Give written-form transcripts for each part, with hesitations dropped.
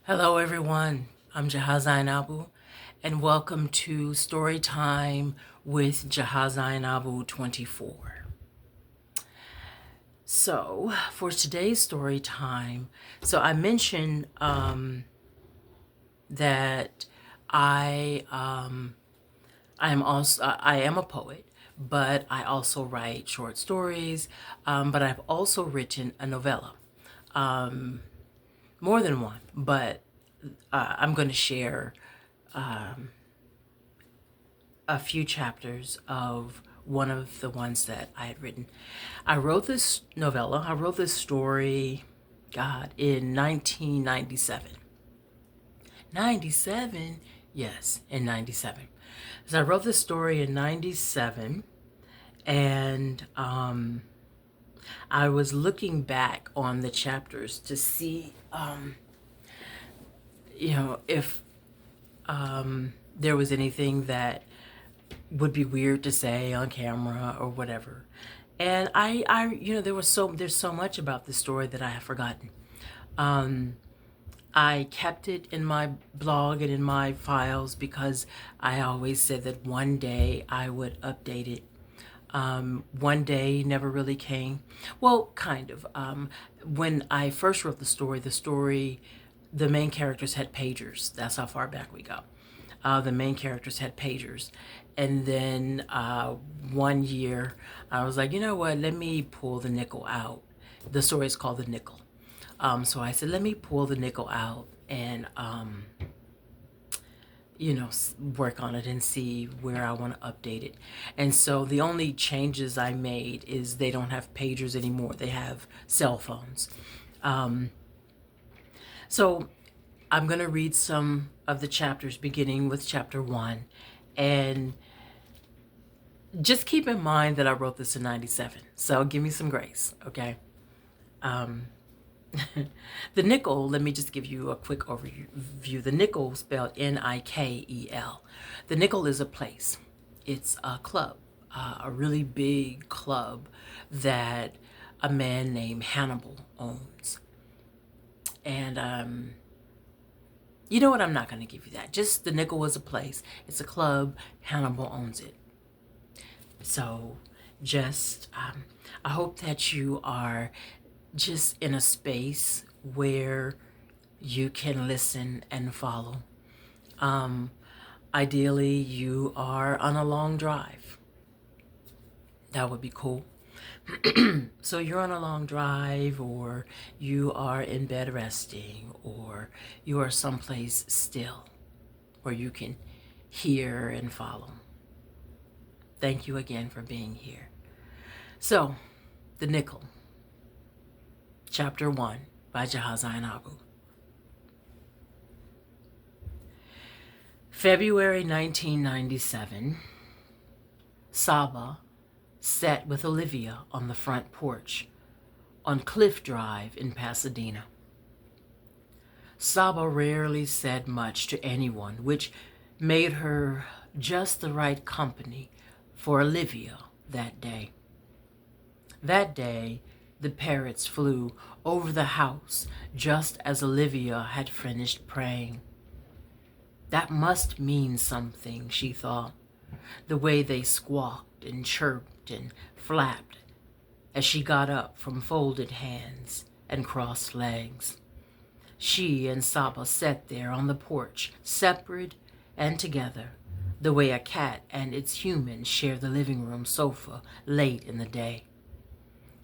Hello everyone, I'm Jaha Zainabu and welcome to Storytime with Jaha Zainabu 24. So for today's story time, I mentioned that I am a poet, but I also write short stories, but I've also written a novella. More than one, but I'm going to share a few chapters of one of the ones that I had written. I wrote this story, God, in 1997. 97? Yes, in 97. So I wrote this story in 97, and I was looking back on the chapters to see, if there was anything that would be weird to say on camera or whatever. And there's so much about this story that I have forgotten. I kept it in my blog and in my files because I always said that one day I would update it. One day never really came. Well, kind of. When I first wrote the main characters had pagers. That's how far back we go. The main characters had pagers. And then one year, I was like, you know what, let me pull the nickel out. The story is called The Nickel. So I said, let me pull the nickel out and, work on it and see where I want to update it. And so the only changes I made is they don't have pagers anymore. They have cell phones. So I'm going to read some of the chapters beginning with chapter 1. And just keep in mind that I wrote this in 97. So give me some grace, okay? The nickel, let me just give you a quick overview. The nickel, spelled Nikel. The nickel is a place. It's a club, a really big club that a man named Hannibal owns. And you know what? I'm not going to give you that. Just the nickel is a place. It's a club. Hannibal owns it. So just, I hope that you are just in a space where you can listen and follow. Ideally, you are on a long drive. That would be cool. So you're on a long drive, or you are in bed resting, or you are someplace still where you can hear and follow. Thank you again for being here. So, The Nickel, Chapter 1 by Jaha Zainabu. February 1997, Saba sat with Olivia on the front porch on Cliff Drive in Pasadena. Saba rarely said much to anyone, which made her just the right company for Olivia that day. That day, the parrots flew over the house just as Olivia had finished praying. That must mean something, she thought, the way they squawked and chirped and flapped as she got up from folded hands and crossed legs. She and Saba sat there on the porch, separate and together, the way a cat and its human share the living room sofa late in the day.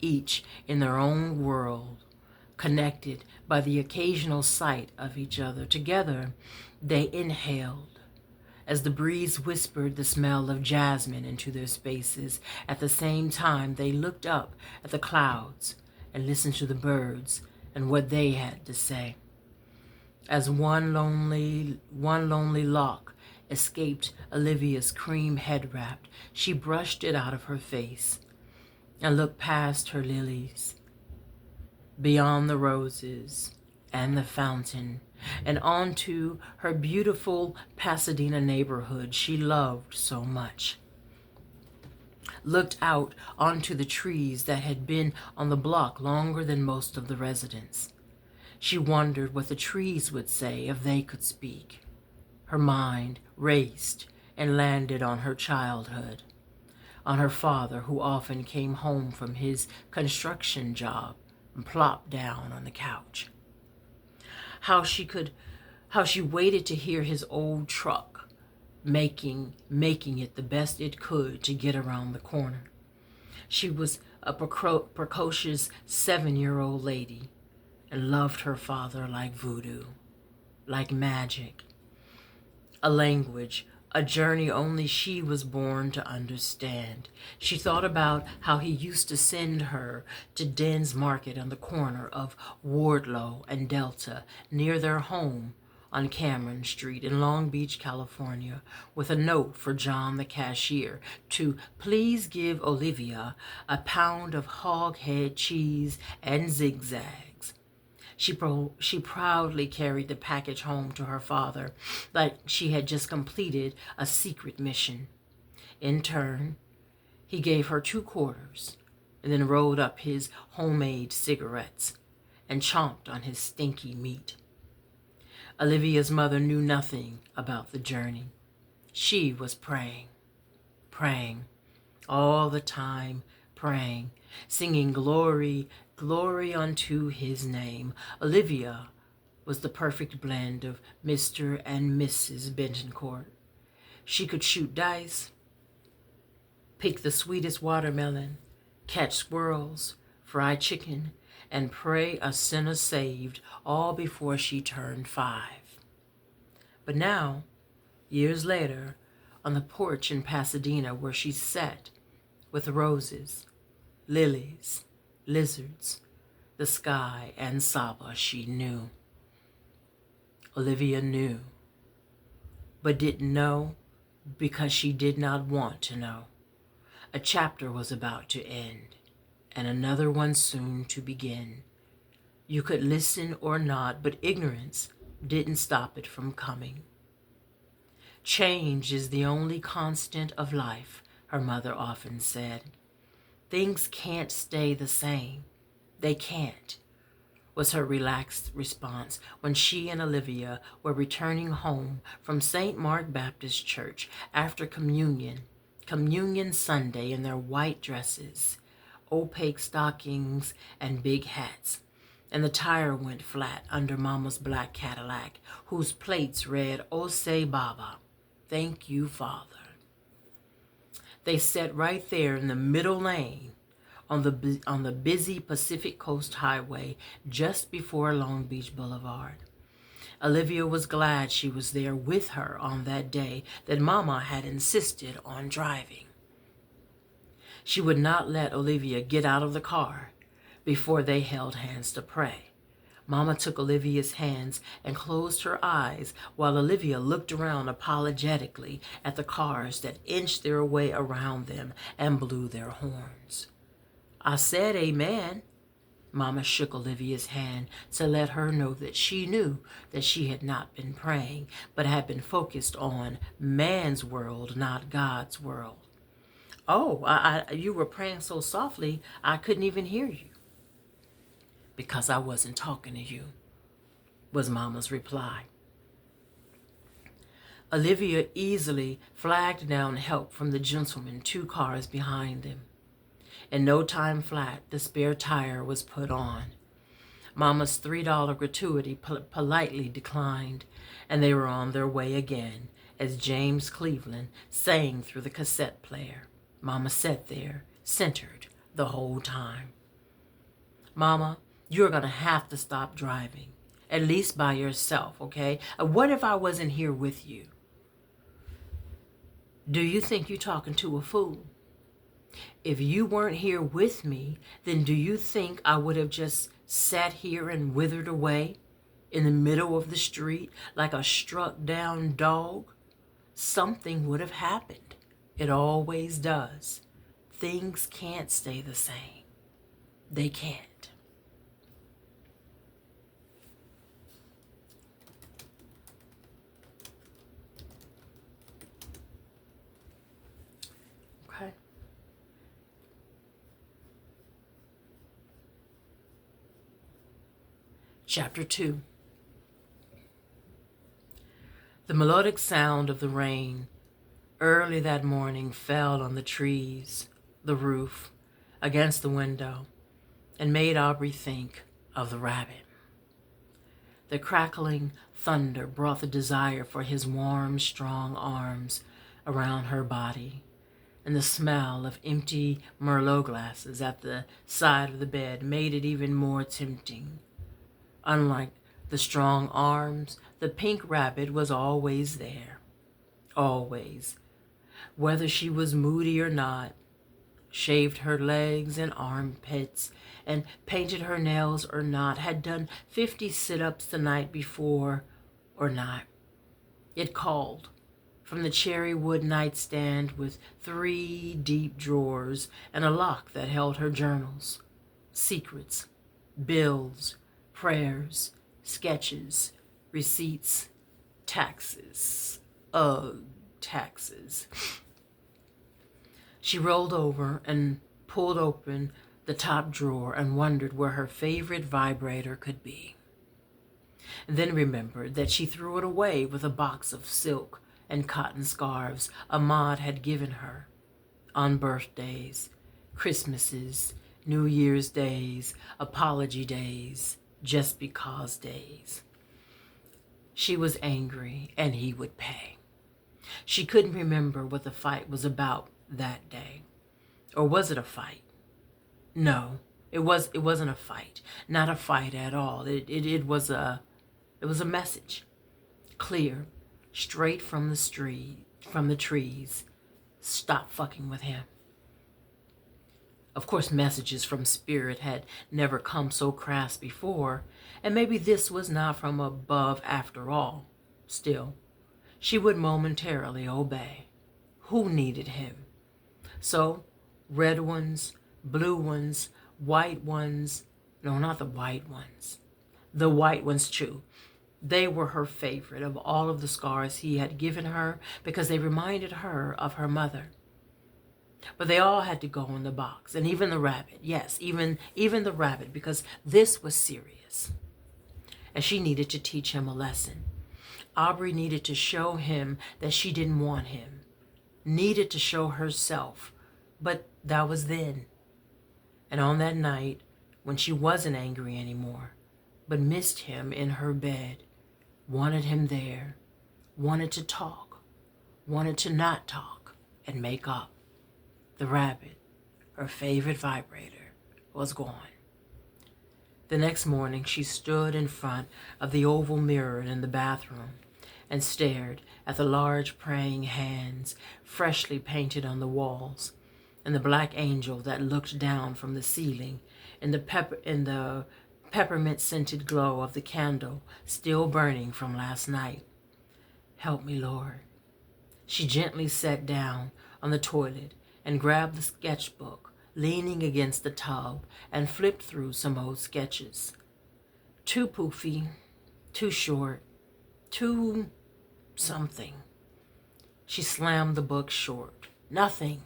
Each in their own world, connected by the occasional sight of each other. Together, they inhaled as the breeze whispered the smell of jasmine into their spaces. At the same time, they looked up at the clouds and listened to the birds and what they had to say. As one lonely lock escaped Olivia's cream head wrap, she brushed it out of her face and looked past her lilies, beyond the roses and the fountain, and onto her beautiful Pasadena neighborhood she loved so much. Looked out onto the trees that had been on the block longer than most of the residents. She wondered what the trees would say if they could speak. Her mind raced and landed on her childhood, on her father who often came home from his construction job and plopped down on the couch. How she waited to hear his old truck making it the best it could to get around the corner. She was a precocious 7-year-old lady and loved her father like voodoo, like magic, a language, a journey only she was born to understand. She thought about how he used to send her to Den's Market on the corner of Wardlow and Delta near their home on Cameron Street in Long Beach, California, with a note for John the cashier to please give Olivia a pound of hog head cheese and zigzags. She proudly carried the package home to her father like she had just completed a secret mission. In turn, he gave her 2 quarters and then rolled up his homemade cigarettes and chomped on his stinky meat. Olivia's mother knew nothing about the journey. She was praying, all the time praying, singing glory, glory unto his name. Olivia was the perfect blend of Mr. and Mrs. Bentoncourt. She could shoot dice, pick the sweetest watermelon, catch squirrels, fry chicken, and pray a sinner saved, all before she turned 5. But now, years later, on the porch in Pasadena where she sat with roses, lilies, lizards, the sky, and Saba, she knew. Olivia knew, but didn't know because she did not want to know. A chapter was about to end, and another one soon to begin. You could listen or not, but ignorance didn't stop it from coming. Change is the only constant of life, her mother often said. Things can't stay the same. They can't, was her relaxed response when she and Olivia were returning home from St. Mark Baptist Church after communion Sunday in their white dresses, opaque stockings, and big hats. And the tire went flat under Mama's black Cadillac, whose plates read, "O say Baba, thank you, Father." They sat right there in the middle lane on the busy Pacific Coast Highway just before Long Beach Boulevard. Olivia was glad she was there with her on that day that Mama had insisted on driving. She would not let Olivia get out of the car before they held hands to pray. Mama took Olivia's hands and closed her eyes while Olivia looked around apologetically at the cars that inched their way around them and blew their horns. I said amen. Mama shook Olivia's hand to let her know that she knew that she had not been praying, but had been focused on man's world, not God's world. Oh, you were praying so softly, I couldn't even hear you. Because I wasn't talking to you, was Mama's reply. Olivia easily flagged down help from the gentleman 2 cars behind them. In no time flat, the spare tire was put on. Mama's $3 gratuity politely declined, and they were on their way again as James Cleveland sang through the cassette player. Mama sat there, centered, the whole time. Mama, you're going to have to stop driving, at least by yourself, okay? What if I wasn't here with you? Do you think you're talking to a fool? If you weren't here with me, then do you think I would have just sat here and withered away in the middle of the street like a struck down dog? Something would have happened. It always does. Things can't stay the same. They can't. Okay. Chapter 2. The melodic sound of the rain early that morning fell on the trees, the roof, against the window, and made Aubrey think of the rabbit. The crackling thunder brought the desire for his warm, strong arms around her body, and the smell of empty Merlot glasses at the side of the bed made it even more tempting. Unlike the strong arms, the pink rabbit was always there. Always. Whether she was moody or not, shaved her legs and armpits, and painted her nails or not, had done 50 sit-ups the night before or not. It called from the cherry wood nightstand with 3 deep drawers and a lock that held her journals, secrets, bills, prayers, sketches, receipts, taxes. Ugh, taxes. She rolled over and pulled open the top drawer and wondered where her favorite vibrator could be. And then remembered that she threw it away with a box of silk and cotton scarves Ahmad had given her on birthdays, Christmases, New Year's days, apology days, just because days. She was angry, and he would pay. She couldn't remember what the fight was about that day. Or was it a fight? No, it wasn't a fight. Not a fight at all. It was a message. Clear, straight from the trees. Stop fucking with him. Of course, messages from spirit had never come so crass before, and maybe this was not from above after all. Still, she would momentarily obey. Who needed him? So, red ones, blue ones, white ones. No, not the white ones. The white ones, too. They were her favorite of all of the scars he had given her because they reminded her of her mother. But they all had to go in the box, and even the rabbit. Yes, even the rabbit, because this was serious. And she needed to teach him a lesson. Aubrey needed to show him that she didn't want him. Needed to show herself. But that was then. And on that night, when she wasn't angry anymore, but missed him in her bed, wanted him there, wanted to talk, wanted to not talk, and make up. The rabbit, her favorite vibrator, was gone. The next morning, she stood in front of the oval mirror in the bathroom and stared at the large praying hands freshly painted on the walls and the black angel that looked down from the ceiling in the peppermint-scented glow of the candle still burning from last night. Help me, Lord. She gently sat down on the toilet and grabbed the sketchbook, leaning against the tub, and flipped through some old sketches. Too poofy, too short, too something. She slammed the book short. Nothing.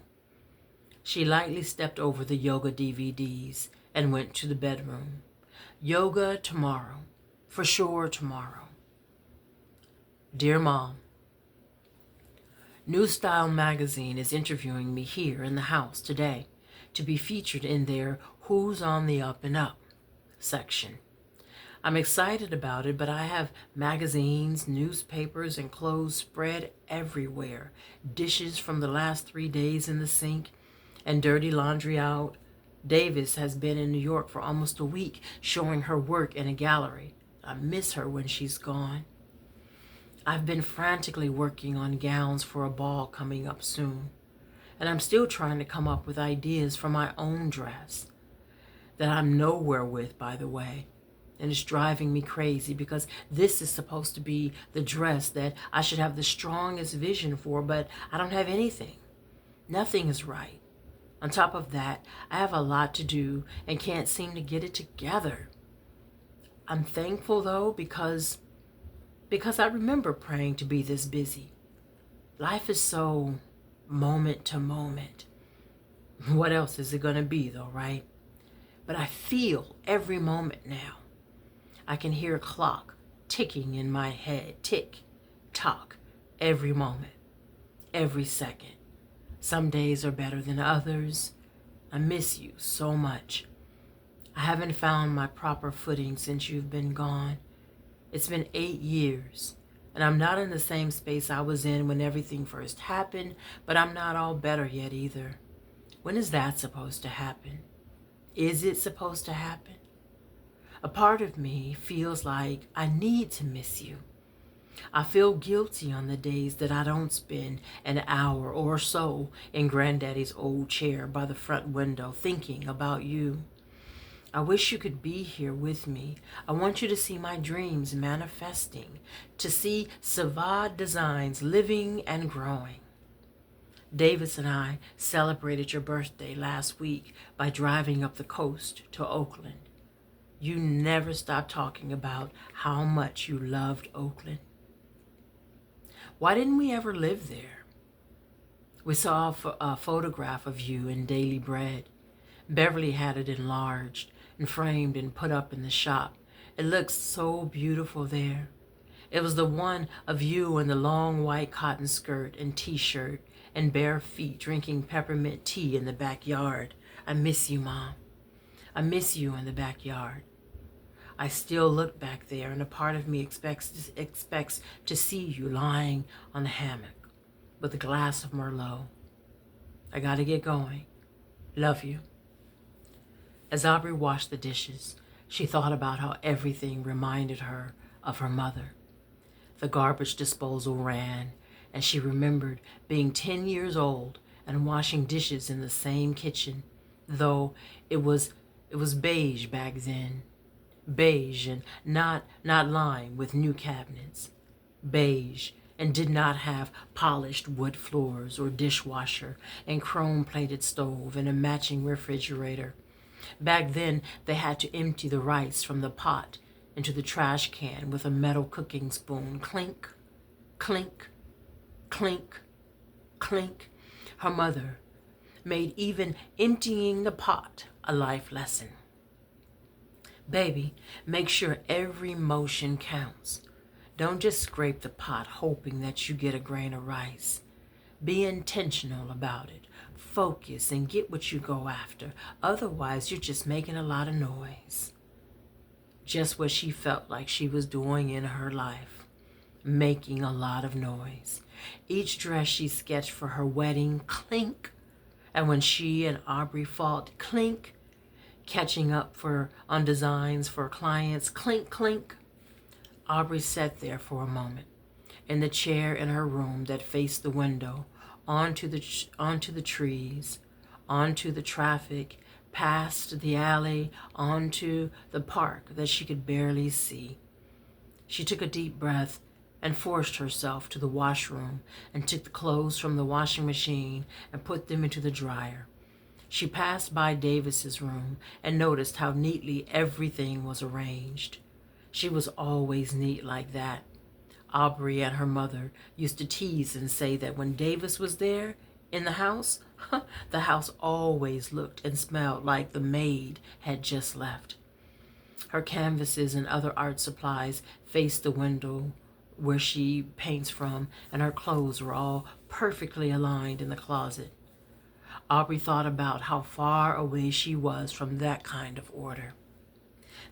She lightly stepped over the yoga DVDs and went to the bedroom. Yoga tomorrow. For sure tomorrow. Dear Mom, New Style magazine is interviewing me here in the house today to be featured in their Who's on the Up and Up section. I'm excited about it, but I have magazines, newspapers, and clothes spread everywhere. Dishes from the last 3 days in the sink and dirty laundry out. Davis has been in New York for almost a week showing her work in a gallery. I miss her when she's gone. I've been frantically working on gowns for a ball coming up soon, and I'm still trying to come up with ideas for my own dress that I'm nowhere with, by the way, and it's driving me crazy because this is supposed to be the dress that I should have the strongest vision for, but I don't have anything. Nothing is right. On top of that, I have a lot to do and can't seem to get it together. I'm thankful, though, because I remember praying to be this busy. Life is so moment to moment. What else is it going to be, though, right? But I feel every moment now. I can hear a clock ticking in my head, tick, tock, every moment, every second. Some days are better than others. I miss you so much. I haven't found my proper footing since you've been gone. It's been 8 years, and I'm not in the same space I was in when everything first happened, but I'm not all better yet either. When is that supposed to happen? Is it supposed to happen? A part of me feels like I need to miss you. I feel guilty on the days that I don't spend an hour or so in Granddaddy's old chair by the front window thinking about you. I wish you could be here with me. I want you to see my dreams manifesting, to see Savad Designs living and growing. Davis and I celebrated your birthday last week by driving up the coast to Oakland. You never stopped talking about how much you loved Oakland. Why didn't we ever live there? We saw a photograph of you in Daily Bread. Beverly had it enlarged and framed and put up in the shop. It looks so beautiful there. It was the one of you in the long white cotton skirt and t-shirt and bare feet drinking peppermint tea in the backyard. I miss you, Mom. I miss you in the backyard. I still look back there, and a part of me expects to see you lying on the hammock with a glass of Merlot. I gotta get going. Love you. As Aubrey washed the dishes, she thought about how everything reminded her of her mother. The garbage disposal ran, and she remembered being 10 years old and washing dishes in the same kitchen, though it was beige back then. Beige and not lined with new cabinets. Beige and did not have polished wood floors or dishwasher and chrome-plated stove and a matching refrigerator. Back then, they had to empty the rice from the pot into the trash can with a metal cooking spoon. Clink, clink, clink, clink. Her mother made even emptying the pot a life lesson. Baby, make sure every motion counts. Don't just scrape the pot hoping that you get a grain of rice. Be intentional about it. Focus and get what you go after. Otherwise, you're just making a lot of noise. Just what she felt like she was doing in her life. Making a lot of noise. Each dress she sketched for her wedding, clink. And when she and Aubrey fought, clink. Catching up on designs for clients, clink, clink. Aubrey sat there for a moment in the chair in her room that faced the window, onto the trees, onto the traffic, past the alley, onto the park that she could barely see. She took a deep breath and forced herself to the washroom and took the clothes from the washing machine and put them into the dryer. She passed by Davis's room and noticed how neatly everything was arranged. She was always neat like that. Aubrey and her mother used to tease and say that when Davis was there in the house always looked and smelled like the maid had just left. Her canvases and other art supplies faced the window where she paints from, and her clothes were all perfectly aligned in the closet. Aubrey thought about how far away she was from that kind of order.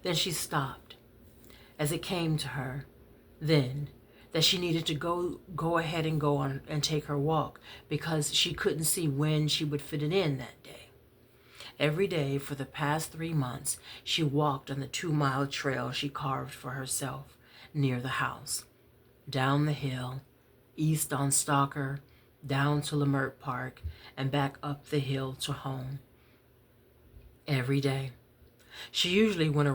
Then she stopped, as it came to her then that she needed to go ahead and go on and take her walk because she couldn't see when she would fit it in that day. Every day for the past 3 months, she walked on the 2-mile trail she carved for herself near the house, down the hill, east on Stalker, down to Lamert Park, and back up the hill to home. Every day. She usually went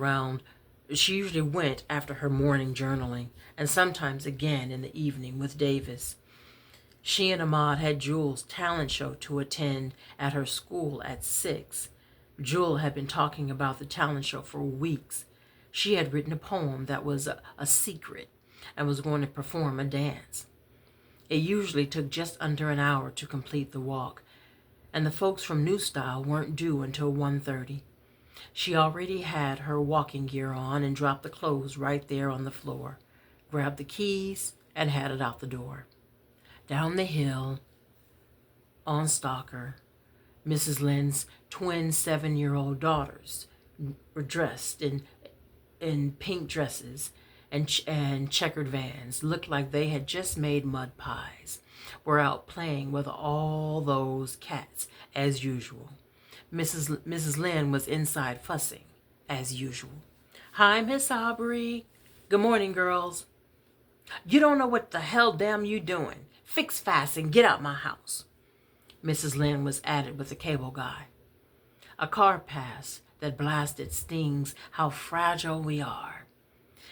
after her morning journaling, and sometimes again in the evening with Davis. She and Ahmad had Jewel's talent show to attend at her school at 6. Jewel had been talking about the talent show for weeks. She had written a poem that was a secret and was going to perform a dance. It usually took just under an hour to complete the walk, and the folks from New Style weren't due until 1:30. She already had her walking gear on and dropped the clothes right there on the floor, grabbed the keys, and headed out the door. Down the hill, on Stalker, Mrs. Lynn's twin 7-year-old daughters were dressed in pink dresses and checkered Vans, looked like they had just made mud pies, were out playing with all those cats as usual. Mrs. Lynn was inside fussing as usual. "Hi, Miss Aubrey. Good morning, girls. You don't know what the hell damn you doing. Fix fast and get out my house." Mrs. Lynn was at it with the cable guy. A car passed that blasted stings, "How fragile we are."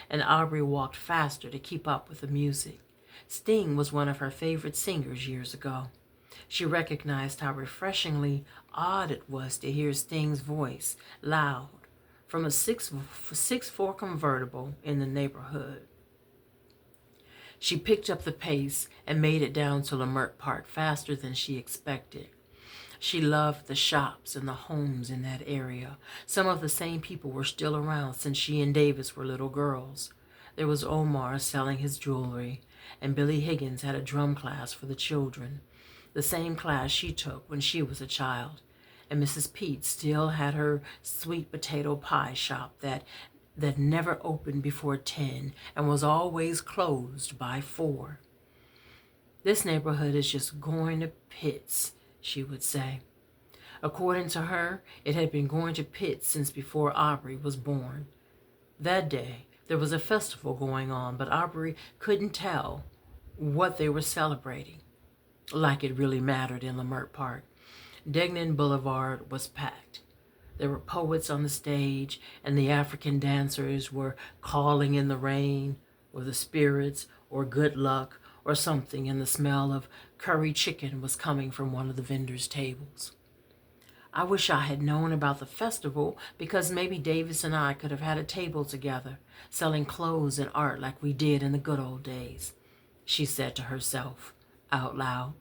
And Aubrey walked faster to keep up with the music. Sting was one of her favorite singers years ago. She recognized how refreshingly odd it was to hear Sting's voice loud from a 6'4" convertible in the neighborhood. She picked up the pace and made it down to Leimert Park faster than she expected. She loved the shops and the homes in that area. Some of the same people were still around since she and Davis were little girls. There was Omar selling his jewelry, and Billy Higgins had a drum class for the children, the same class she took when she was a child. And Mrs. Pete still had her sweet potato pie shop that never opened before 10 and was always closed by 4. "This neighborhood is just going to pits," she would say. According to her, it had been going to pits since before Aubrey was born. That day, there was a festival going on, but Aubrey couldn't tell what they were celebrating, like it really mattered in Leimert Park. Degnan Boulevard was packed. There were poets on the stage, and the African dancers were calling in the rain, or the spirits, or good luck, or something, and the smell of curry chicken was coming from one of the vendors' tables. "I wish I had known about the festival, because maybe Davis and I could have had a table together, selling clothes and art like we did in the good old days," she said to herself, out loud.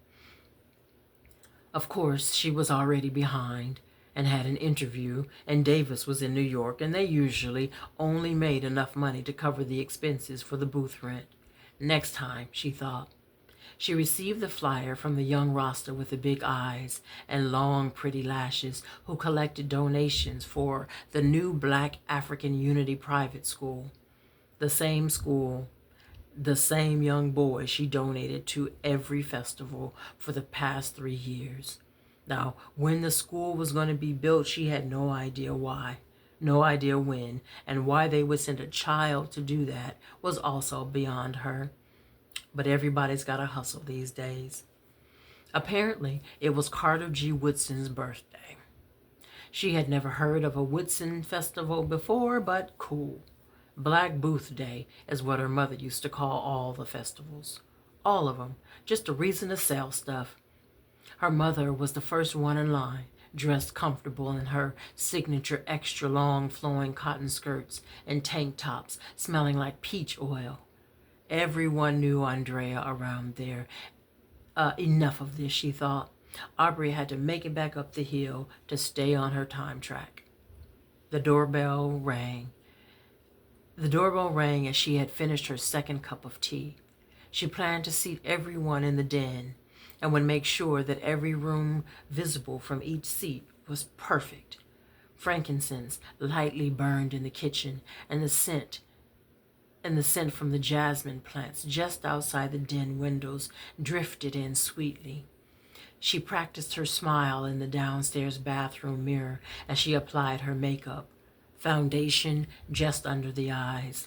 Of course, she was already behind and had an interview, and Davis was in New York, and they usually only made enough money to cover the expenses for the booth rent. Next time, she thought. She received the flyer from the young roster with the big eyes and long, pretty lashes, who collected donations for the new Black African Unity Private School. The same school, the same young boys she donated to every festival for the past 3 years. Now, when the school was going to be built, she had no idea why, no idea when, and why they would send a child to do that was also beyond her. But everybody's got to hustle these days. Apparently, it was Carter G. Woodson's birthday. She had never heard of a Woodson festival before, but cool. Black Booth Day is what her mother used to call all the festivals. All of them, just a reason to sell stuff. Her mother was the first one in line, dressed comfortable in her signature extra long flowing cotton skirts and tank tops, smelling like peach oil. Everyone knew Andrea around there. Enough of this, she thought. Aubrey had to make it back up the hill to stay on her time track. The doorbell rang. The doorbell rang as she had finished her second cup of tea. She planned to seat everyone in the den and would make sure that every room visible from each seat was perfect. Frankincense lightly burned in the kitchen, and the scent from the jasmine plants just outside the den windows drifted in sweetly. She practiced her smile in the downstairs bathroom mirror as she applied her makeup. Foundation just under the eyes,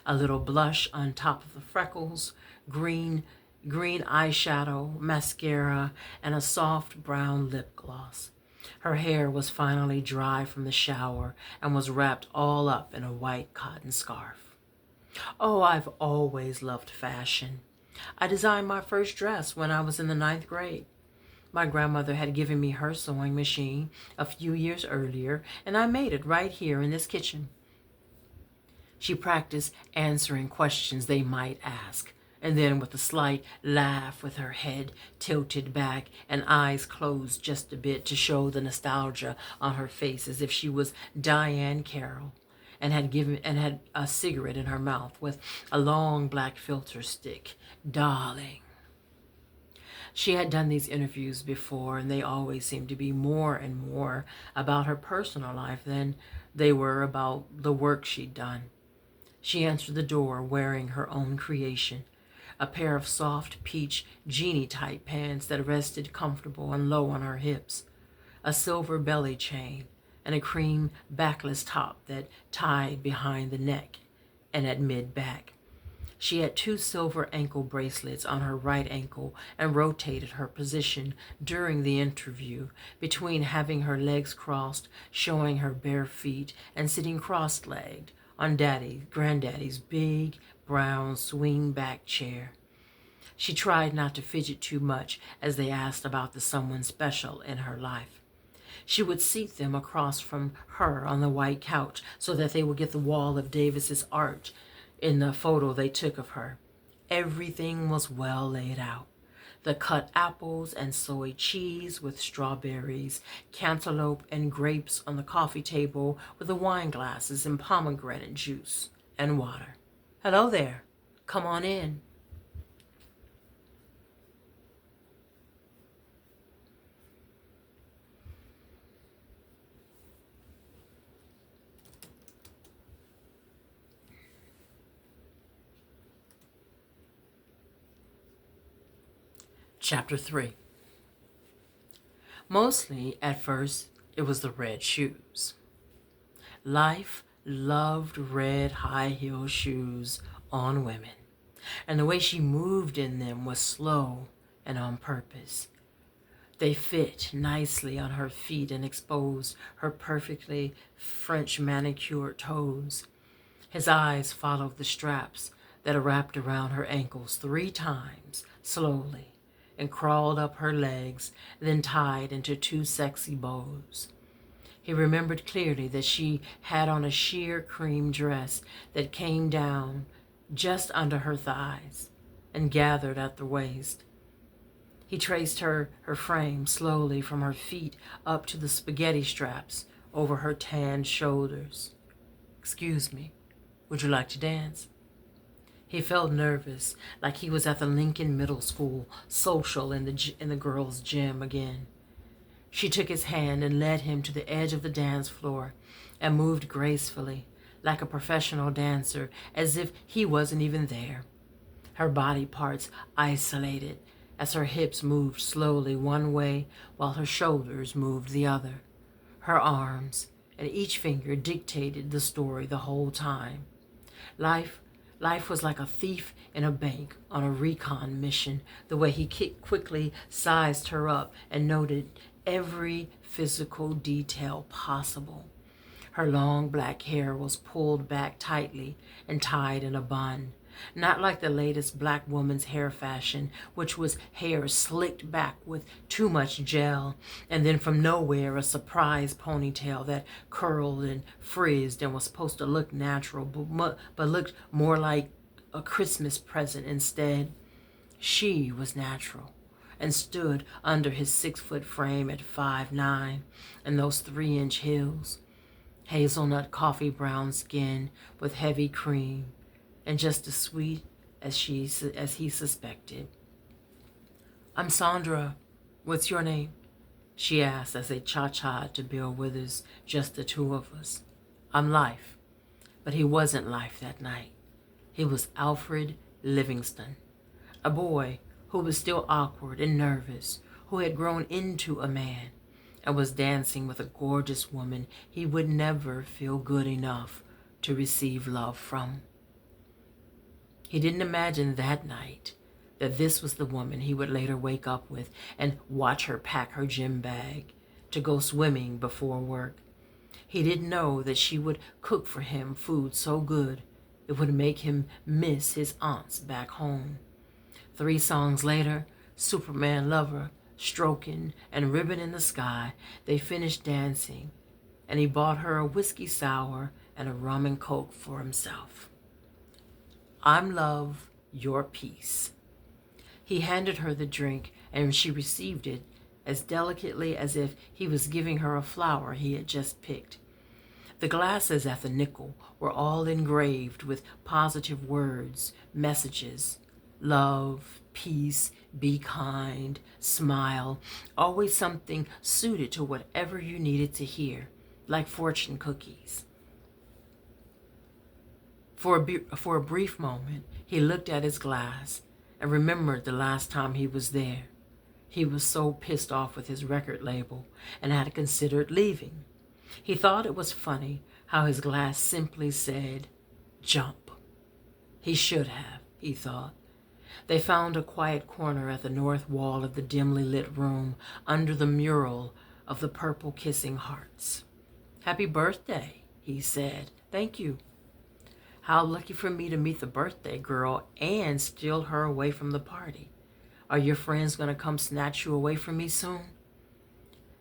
a little blush on top of the freckles, green eyeshadow, mascara, and a soft brown lip gloss. Her hair was finally dry from the shower and was wrapped all up in a white cotton scarf. "Oh, I've always loved fashion. I designed my first dress when I was in the 9th grade. My grandmother had given me her sewing machine a few years earlier, and I made it right here in this kitchen." She practiced answering questions they might ask And then with a slight laugh, with her head tilted back and eyes closed just a bit to show the nostalgia on her face, as if she was Diane Carroll and had a cigarette in her mouth with a long black filter stick. Darling. She had done these interviews before, and they always seemed to be more and more about her personal life than they were about the work she'd done. She answered the door wearing her own creation, a pair of soft peach genie-type pants that rested comfortable and low on her hips, a silver belly chain, and a cream backless top that tied behind the neck and at mid-back. She had 2 silver ankle bracelets on her right ankle and rotated her position during the interview between having her legs crossed, showing her bare feet, and sitting cross-legged on Granddaddy's big brown swing-back chair. She tried not to fidget too much as they asked about the someone special in her life. She would seat them across from her on the white couch so that they would get the wall of Davis's art in the photo they took of her. Everything was well laid out. The cut apples and soy cheese with strawberries, cantaloupe and grapes on the coffee table with the wine glasses and pomegranate juice and water. Hello there. Come on in. Chapter 3. Mostly, at first, it was the red shoes. Life loved red high-heel shoes on women, and the way she moved in them was slow and on purpose. They fit nicely on her feet and exposed her perfectly French manicured toes. His eyes followed the straps that wrapped around her ankles 3 times, slowly, and crawled up her legs, then tied into 2 sexy bows. He remembered clearly that she had on a sheer cream dress that came down just under her thighs and gathered at the waist. He traced her frame slowly from her feet up to the spaghetti straps over her tanned shoulders. "Excuse me, would you like to dance?" He felt nervous, like he was at the Lincoln Middle School social in the girls' gym again. She took his hand and led him to the edge of the dance floor and moved gracefully, like a professional dancer, as if he wasn't even there. Her body parts isolated as her hips moved slowly one way while her shoulders moved the other. Her arms and each finger dictated the story the whole time. Life was like a thief in a bank on a recon mission, the way he quickly sized her up and noted every physical detail possible. Her long black hair was pulled back tightly and tied in a bun, not like the latest black woman's hair fashion, which was hair slicked back with too much gel, and then from nowhere a surprise ponytail that curled and frizzed and was supposed to look natural, but looked more like a Christmas present instead. She was natural and stood under his 6-foot frame at 5'9" and those 3-inch heels. Hazelnut coffee brown skin with heavy cream, and just as sweet as he suspected. "I'm Sandra. What's your name?" she asked as they cha-cha'd to Bill Withers, just the 2 of us. "I'm Life." But he wasn't Life that night. He was Alfred Livingston, a boy who was still awkward and nervous, who had grown into a man and was dancing with a gorgeous woman he would never feel good enough to receive love from. He didn't imagine that night that this was the woman he would later wake up with and watch her pack her gym bag to go swimming before work. He didn't know that she would cook for him food so good it would make him miss his aunts back home. 3 songs later, Superman Lover, Stroking, and Ribbon in the Sky, they finished dancing, and he bought her a whiskey sour and a rum and coke for himself. "I'm Love, your piece." He handed her the drink, and she received it as delicately as if he was giving her a flower he had just picked. The glasses at the NIKEL were all engraved with positive words, messages: love, peace, be kind, smile, always something suited to whatever you needed to hear, like fortune cookies. For a brief moment, he looked at his glass and remembered the last time he was there. He was so pissed off with his record label and had considered leaving. He thought it was funny how his glass simply said, "Jump." He should have, he thought. They found a quiet corner at the north wall of the dimly lit room under the mural of the purple kissing hearts. "Happy birthday," he said. "Thank you." How lucky for me to meet the birthday girl and steal her away from the party. Are your friends going to come snatch you away from me soon?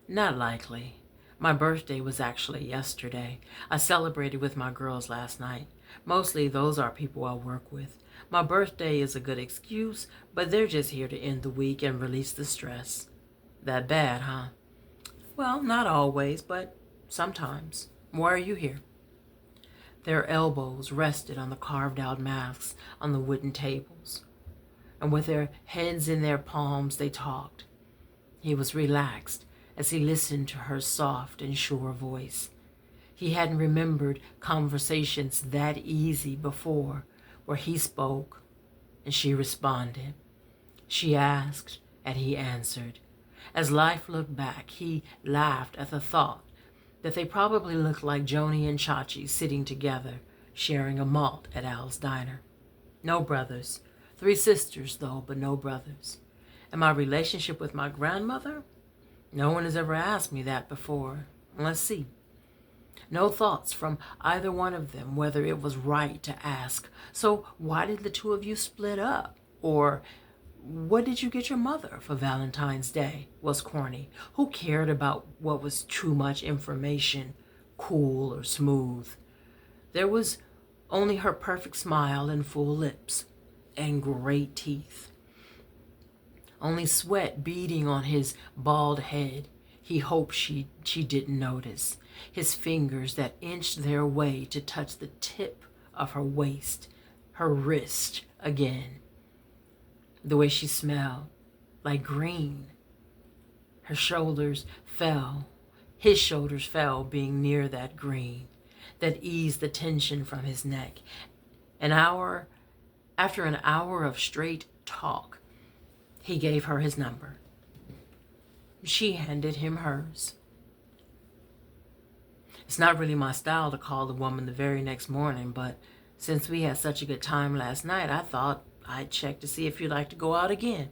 Not likely. My birthday was actually yesterday. I celebrated with my girls last night. Mostly those are people I work with. My birthday is a good excuse, but they're just here to end the week and release the stress. That bad, huh? Well, not always, but sometimes. Why are you here? Their elbows rested on the carved-out masks on the wooden tables, and with their heads in their palms, they talked. He was relaxed as he listened to her soft and sure voice. He hadn't remembered conversations that easy before, where he spoke and she responded. She asked and he answered. As life looked back, he laughed at the thought that they probably looked like Joni and Chachi sitting together, sharing a malt at Al's diner. No brothers. 3 sisters, though, but no brothers. And my relationship with my grandmother? No one has ever asked me that before. Let's see. No thoughts from either one of them whether it was right to ask. So why did the two of you split up? Or what did you get your mother for Valentine's Day? Was corny. Who cared about what was too much information, cool or smooth? There was only her perfect smile and full lips and great teeth. Only sweat beading on his bald head. He hoped she didn't notice. His fingers that inched their way to touch the tip of her waist, her wrist again. The way she smelled, like green. Her shoulders fell. His shoulders fell being near that green, that eased the tension from his neck. After an hour of straight talk, he gave her his number. She handed him hers. It's not really my style to call the woman the very next morning, but since we had such a good time last night, I thought I'd check to see if you'd like to go out again.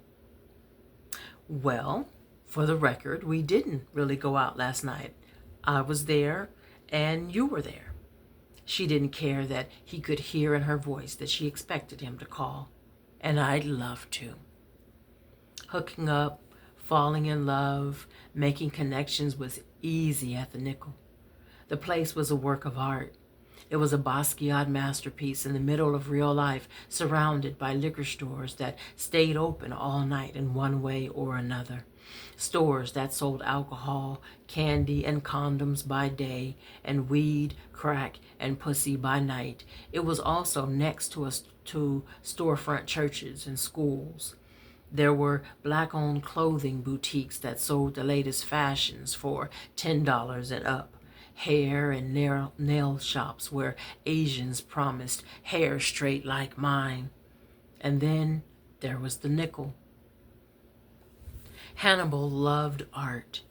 Well, for the record, we didn't really go out last night. I was there and you were there. She didn't care that he could hear in her voice that she expected him to call, and I'd love to. Hooking up, falling in love, making connections was easy at the NIKEL. The place was a work of art. It was a Basquiat masterpiece in the middle of real life, surrounded by liquor stores that stayed open all night in one way or another. Stores that sold alcohol, candy, and condoms by day, and weed, crack, and pussy by night. It was also next to storefront churches and schools. There were black-owned clothing boutiques that sold the latest fashions for $10 and up. Hair and nail shops where Asians promised hair straight like mine. And then there was the NIKEL. Hannibal loved art.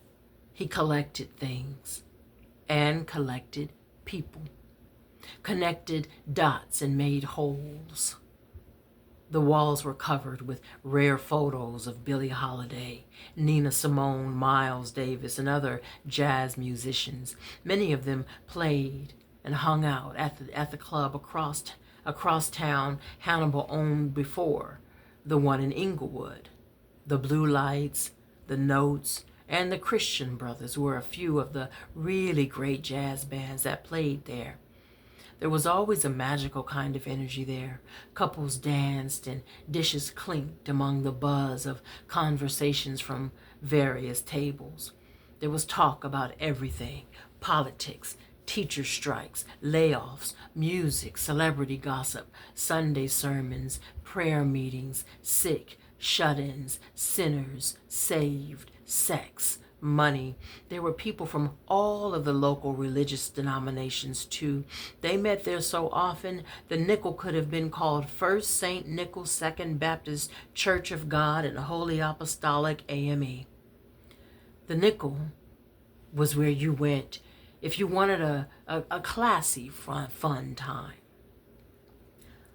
He collected things and collected people, connected dots and made wholes. The walls were covered with rare photos of Billie Holiday, Nina Simone, Miles Davis, and other jazz musicians. Many of them played and hung out at the club across town Hannibal owned before, the one in Inglewood. The Blue Lights, the Notes, and the Christian Brothers were a few of the really great jazz bands that played there. There was always a magical kind of energy there. Couples danced and dishes clinked among the buzz of conversations from various tables. There was talk about everything: politics, teacher strikes, layoffs, music, celebrity gossip, Sunday sermons, prayer meetings, sick, shut-ins, sinners, saved, sex, money. There were people from all of the local religious denominations too. They met there so often, the NIKEL could have been called First St. Nicholas Second Baptist Church of God and Holy Apostolic AME. The NIKEL was where you went if you wanted a classy, fun time.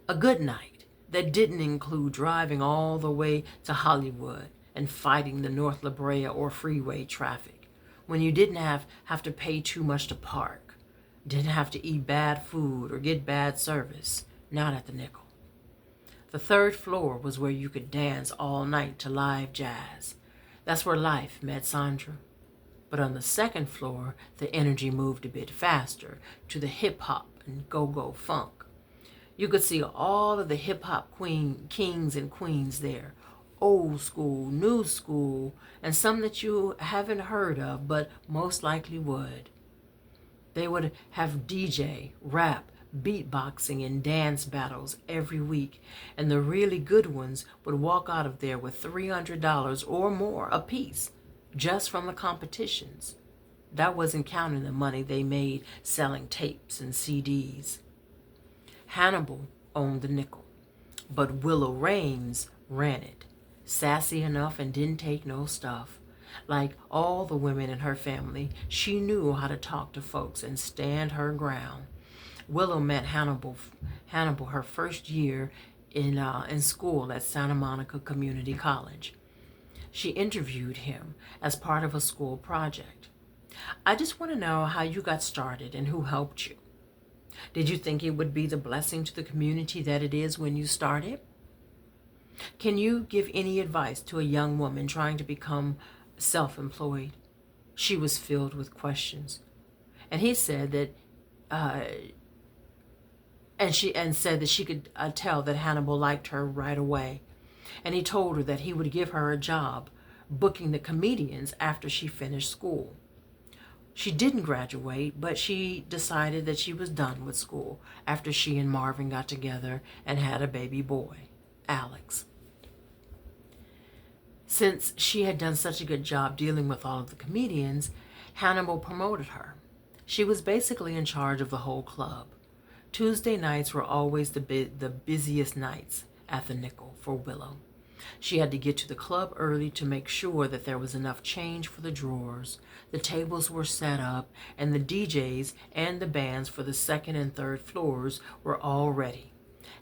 A good night that didn't include driving all the way to Hollywood and fighting the North La Brea or freeway traffic, when you didn't have to pay too much to park, didn't have to eat bad food or get bad service, not at the NIKEL. The third floor was where you could dance all night to live jazz. That's where life met Sandra. But on the second floor, the energy moved a bit faster to the hip-hop and go-go funk. You could see all of the hip-hop kings and queens there, old school, new school, and some that you haven't heard of, but most likely would. They would have DJ, rap, beatboxing, and dance battles every week, and the really good ones would walk out of there with $300 or more apiece, just from the competitions. That wasn't counting the money they made selling tapes and CDs. Hannibal owned the NIKEL, but Willow Raines ran it. Sassy enough and didn't take no stuff. Like all the women in her family, she knew how to talk to folks and stand her ground. Willow met Hannibal her first year in school at Santa Monica Community College. She interviewed him as part of a school project. I just want to know how you got started and who helped you. Did you think it would be the blessing to the community that it is when you started? Can you give any advice to a young woman trying to become self-employed? She was filled with questions. And he said that said that she could tell that Hannibal liked her right away. And he told her that he would give her a job booking the comedians after she finished school. She didn't graduate, but she decided that she was done with school after she and Marvin got together and had a baby boy, Alex. Since she had done such a good job dealing with all of the comedians, Hannibal promoted her. She was basically in charge of the whole club. Tuesday nights were always the busiest nights at the NIKEL for Willow. She had to get to the club early to make sure that there was enough change for the drawers, the tables were set up, and the DJs and the bands for the second and third floors were all ready.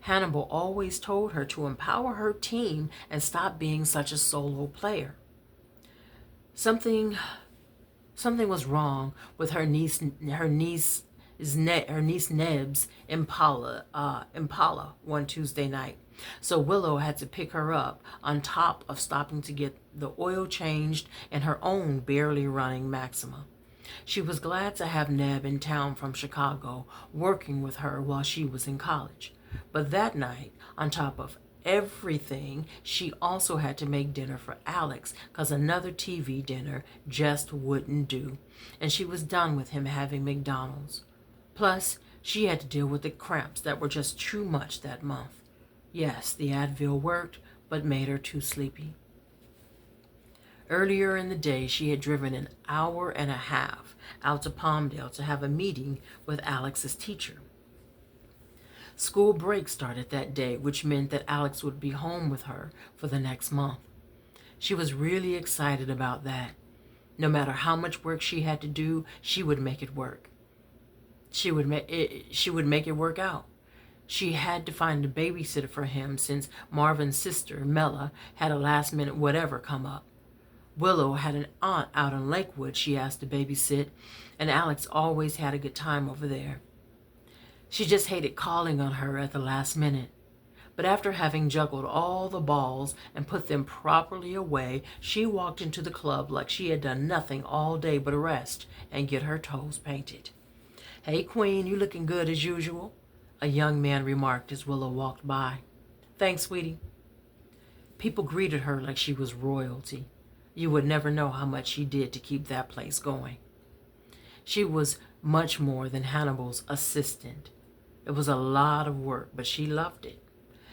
Hannibal always told her to empower her team and stop being such a solo player. Something was wrong with her niece Neb's Impala one Tuesday night. So Willow had to pick her up on top of stopping to get the oil changed in her own barely running Maxima. She was glad to have Neb in town from Chicago working with her while she was in college. But that night, on top of everything, she also had to make dinner for Alex because another TV dinner just wouldn't do. And she was done with him having McDonald's. Plus, she had to deal with the cramps that were just too much that month. Yes, the Advil worked, but made her too sleepy. Earlier in the day, she had driven an hour and a half out to Palmdale to have a meeting with Alex's teacher. School break started that day, which meant that Alex would be home with her for the next month. She was really excited about that. No matter how much work she had to do, she would make it work. She would make it work out. She had to find a babysitter for him since Marvin's sister, Mella, had a last-minute whatever come up. Willow had an aunt out in Lakewood she asked to babysit, and Alex always had a good time over there. She just hated calling on her at the last minute. But after having juggled all the balls and put them properly away, she walked into the club like she had done nothing all day but rest and get her toes painted. "Hey, Queen, you looking good as usual," a young man remarked as Willow walked by. "Thanks, sweetie." People greeted her like she was royalty. You would never know how much she did to keep that place going. She was much more than Hannibal's assistant. It was a lot of work, but she loved it.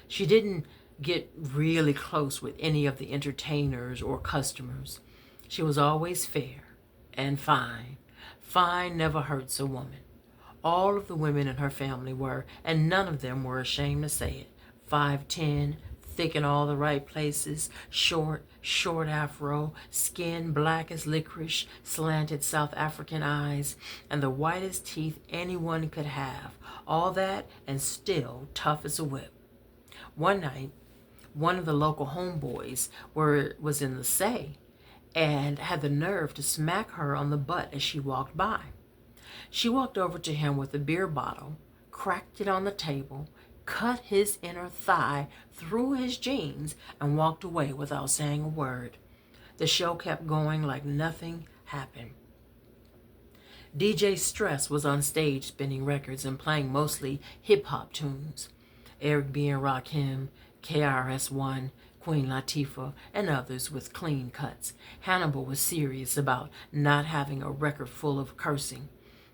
She didn't get really close with any of the entertainers or customers. She was always fair and fine. Fine never hurts a woman. All of the women in her family were, and none of them were ashamed to say it, 5'10", thick in all the right places, short afro, skin black as licorice, slanted South African eyes, and the whitest teeth anyone could have. All that and still tough as a whip. One night, one of the local homeboys was in the say and had the nerve to smack her on the butt as she walked by. She walked over to him with a beer bottle, cracked it on the table, cut his inner thigh through his jeans, and walked away without saying a word. The show kept going like nothing happened. DJ Stress was on stage spinning records and playing mostly hip-hop tunes. Eric B. and Rakim, KRS-One, Queen Latifah, and others with clean cuts. Hannibal was serious about not having a record full of cursing.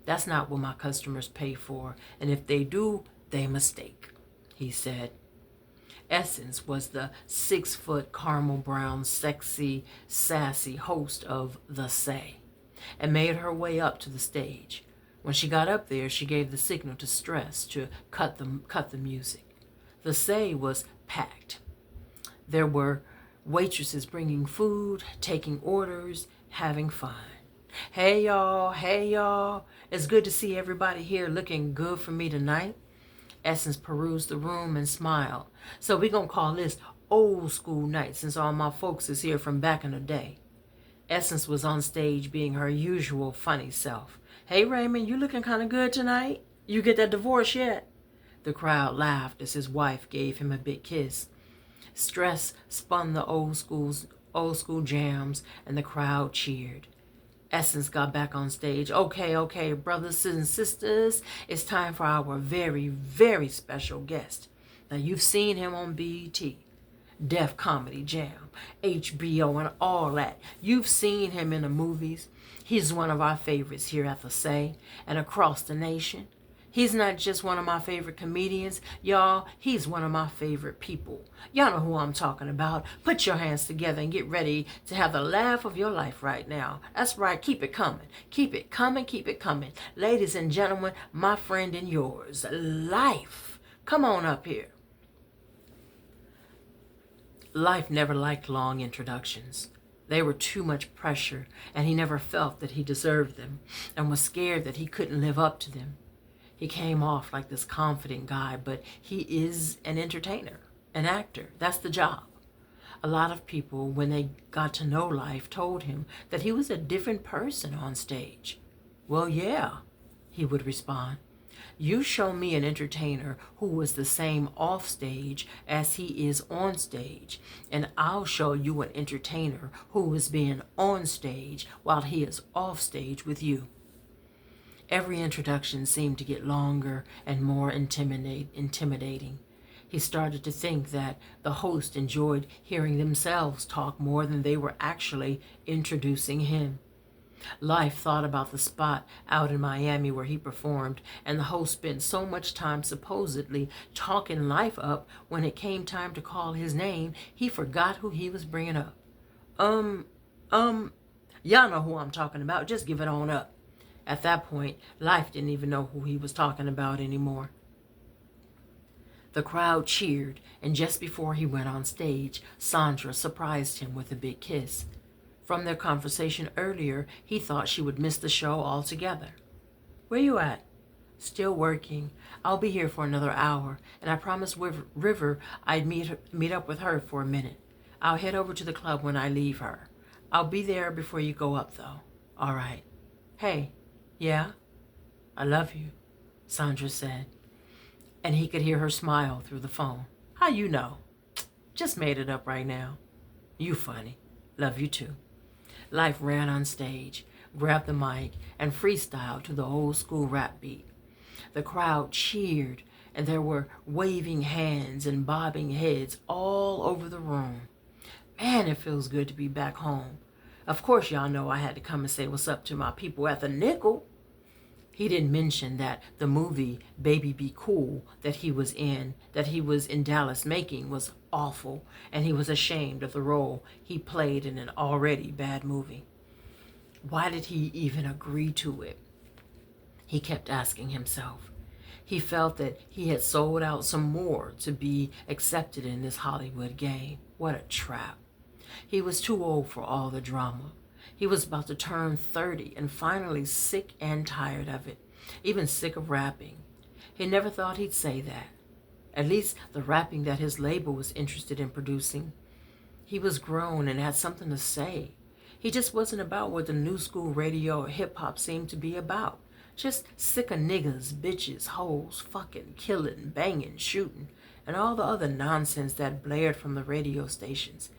"That's not what my customers pay for, and if they do, they mistake," he said. Essence was the 6-foot caramel brown, sexy, sassy host of The Say, and made her way up to the stage. When she got up there, she gave the signal to Stress to cut the music. The Say was packed. There were waitresses bringing food, taking orders, having fun. Hey y'all, it's good to see everybody here looking good for me tonight." Essence perused the room and smiled. "So we gonna call this old school night since all my folks is here from back in the day." Essence was on stage being her usual funny self. "Hey Raymond, you looking kind of good tonight? You get that divorce yet?" The crowd laughed as his wife gave him a big kiss. Stress spun the old school jams, and the crowd cheered. Essence got back on stage. Okay, brothers and sisters, it's time for our very, very special guest. Now, you've seen him on BET, Def Comedy Jam, HBO, and all that. You've seen him in the movies. He's one of our favorites here at the Say and across the nation. He's not just one of my favorite comedians, y'all. He's one of my favorite people. Y'all know who I'm talking about. Put your hands together and get ready to have the laugh of your life right now. That's right. Keep it coming. Keep it coming. Keep it coming. Ladies and gentlemen, my friend and yours, Life. Come on up here. Life never liked long introductions. They were too much pressure, and he never felt that he deserved them and was scared that he couldn't live up to them. He came off like this confident guy, but he is an entertainer, an actor. That's the job. A lot of people, when they got to know Life, told him that he was a different person on stage. "Well, yeah," he would respond. "You show me an entertainer who was the same off stage as he is on stage, and I'll show you an entertainer who is being on stage while he is off stage with you." Every introduction seemed to get longer and more intimidating. He started to think that the host enjoyed hearing themselves talk more than they were actually introducing him. Life thought about the spot out in Miami where he performed, and the host spent so much time supposedly talking Life up when it came time to call his name, he forgot who he was bringing up. Y'all know who I'm talking about. Just give it on up." At that point, Life didn't even know who he was talking about anymore. The crowd cheered, and just before he went on stage, Sandra surprised him with a big kiss. From their conversation earlier, he thought she would miss the show altogether. "Where you at?" "Still working. I'll be here for another hour, and I promised River I'd meet up with her for a minute. I'll head over to the club when I leave her. I'll be there before you go up, though." "All right." "Hey, yeah? I love you," Sandra said, and he could hear her smile through the phone. "How you know?" "Just made it up right now." "You funny. Love you too." Life ran on stage, grabbed the mic, and freestyled to the old school rap beat. The crowd cheered, and there were waving hands and bobbing heads all over the room. Man, it feels good to be back home. Of course, y'all know I had to come and say what's up to my people at the NIKEL. He didn't mention that the movie Baby Be Cool that he was in Dallas making was awful, and he was ashamed of the role he played in an already bad movie. Why did he even agree to it? He kept asking himself. He felt that he had sold out some more to be accepted in this Hollywood game. What a trap. He was too old for all the drama. He was about to turn 30 and finally sick and tired of it, even sick of rapping. He never thought he'd say that, at least the rapping that his label was interested in producing. He was grown and had something to say. He just wasn't about what the new school radio or hip-hop seemed to be about. Just sick of niggas, bitches, hoes, fucking, killing, banging, shooting, and all the other nonsense that blared from the radio stations.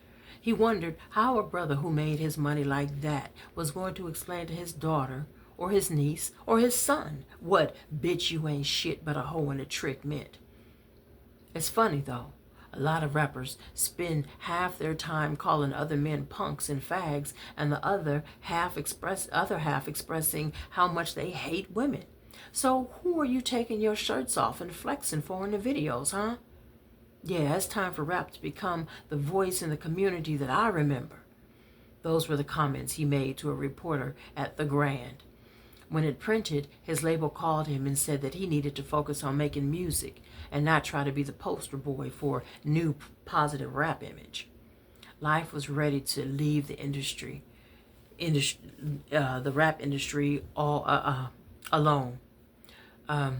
He wondered how a brother who made his money like that was going to explain to his daughter or his niece or his son what bitch you ain't shit but a hoe and a trick meant. It's funny though. A lot of rappers spend half their time calling other men punks and fags, and the other half expressing how much they hate women. So who are you taking your shirts off and flexing for in the videos, huh? Yeah, it's time for rap to become the voice in the community that I remember. Those were the comments he made to a reporter at The Grand. When it printed, his label called him and said that he needed to focus on making music and not try to be the poster boy for new positive rap image. Life was ready to leave the the rap industry all alone. But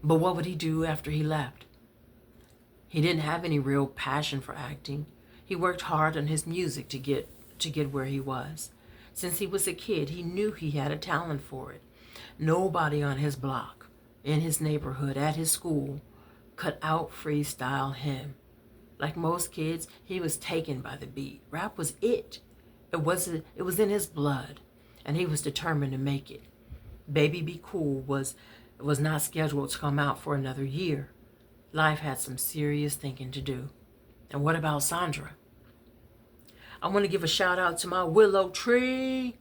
what would he do after he left? He didn't have any real passion for acting. He worked hard on his music to get where he was. Since he was a kid, he knew he had a talent for it. Nobody on his block, in his neighborhood, at his school, could out freestyle him. Like most kids, he was taken by the beat. Rap was it. It was in his blood, and he was determined to make it. Baby Be Cool was not scheduled to come out for another year. Life had some serious thinking to do. And what about Sandra? I want to give a shout out to my Willow tree.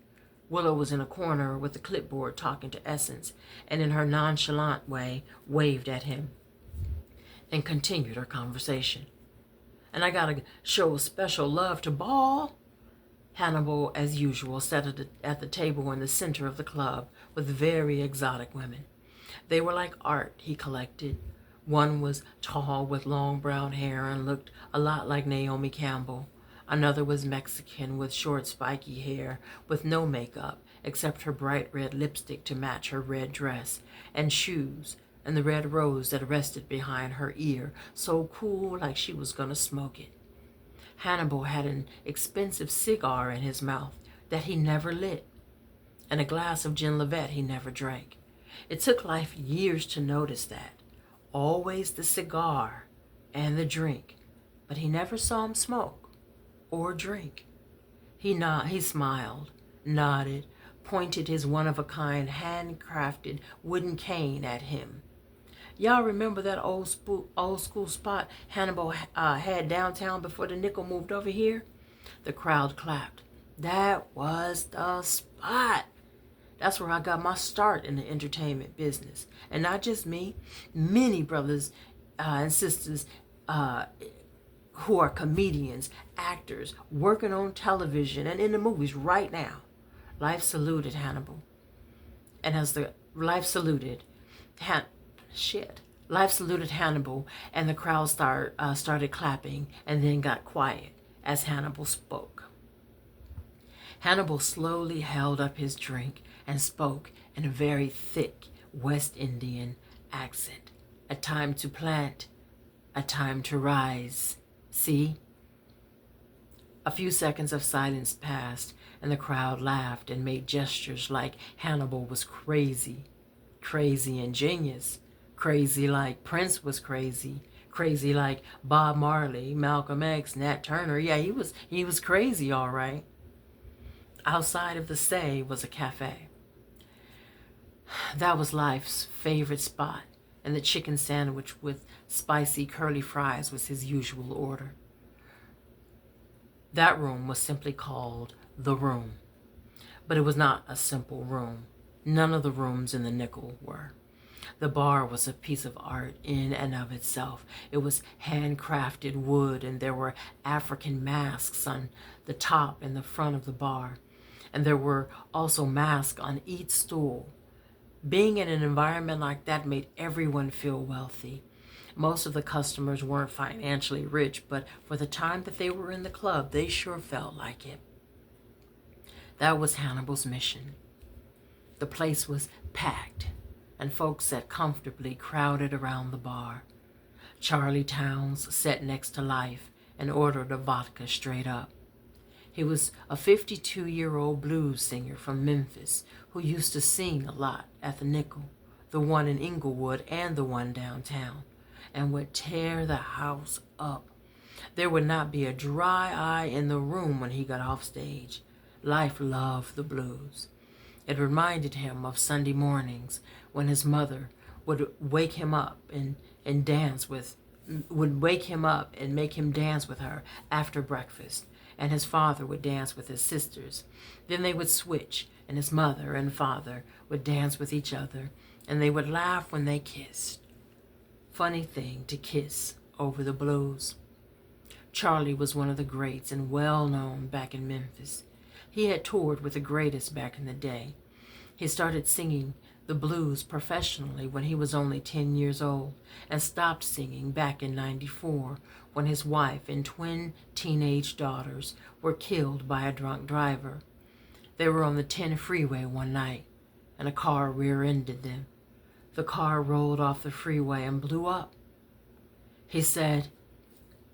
Willow was in a corner with a clipboard talking to Essence, and in her nonchalant way waved at him and continued her conversation. And I gotta show special love to Ball. Hannibal, as usual, sat at the table in the center of the club with very exotic women. They were like art he collected. One was tall with long brown hair and looked a lot like Naomi Campbell. Another was Mexican with short spiky hair with no makeup except her bright red lipstick to match her red dress and shoes and the red rose that rested behind her ear, so cool like she was gonna smoke it. Hannibal had an expensive cigar in his mouth that he never lit and a glass of gin Levette he never drank. It took life years to notice that. Always the cigar and the drink, but he never saw him smoke or drink. He smiled, nodded, pointed his one-of-a-kind handcrafted wooden cane at him. Y'all remember that old school spot Hannibal had downtown before the NIKEL moved over here? The crowd clapped. That was the spot. That's where I got my start in the entertainment business. And not just me, many brothers and sisters who are comedians, actors, working on television and in the movies right now. Life saluted Hannibal. And as the life saluted Hannibal, and the crowd started clapping and then got quiet as Hannibal spoke. Hannibal slowly held up his drink and spoke in a very thick West Indian accent. A time to plant, a time to rise. See? A few seconds of silence passed, and the crowd laughed and made gestures like Hannibal was crazy. Crazy and genius. Crazy like Prince was crazy. Crazy like Bob Marley, Malcolm X, Nat Turner. Yeah, he was crazy, all right. Outside of the Say was a cafe. That was Life's favorite spot, and the chicken sandwich with spicy curly fries was his usual order. That room was simply called the room, but it was not a simple room. None of the rooms in the NIKEL were. The bar was a piece of art in and of itself. It was handcrafted wood, and there were African masks on the top and the front of the bar. And there were also masks on each stool. Being in an environment like that made everyone feel wealthy. Most of the customers weren't financially rich, but for the time that they were in the club, they sure felt like it. That was Hannibal's mission. The place was packed, and folks sat comfortably crowded around the bar. Charlie Towns sat next to Life and ordered a vodka straight up. He was a 52-year-old blues singer from Memphis who used to sing a lot at the NIKEL, the one in Inglewood and the one downtown, and would tear the house up. There would not be a dry eye in the room when he got off stage. Life loved the blues. It reminded him of Sunday mornings when his mother would wake him up and make him dance with her after breakfast, and his father would dance with his sisters. Then they would switch, and his mother and father would dance with each other, and they would laugh when they kissed. Funny thing to kiss over the blues. Charlie was one of the greats and well known back in Memphis. He had toured with the greatest back in the day. He started singing the blues professionally when he was only 10 years old and stopped singing back in '94 when his wife and twin teenage daughters were killed by a drunk driver. They were on the 10 freeway one night and a car rear-ended them. The car rolled off the freeway and blew up. He said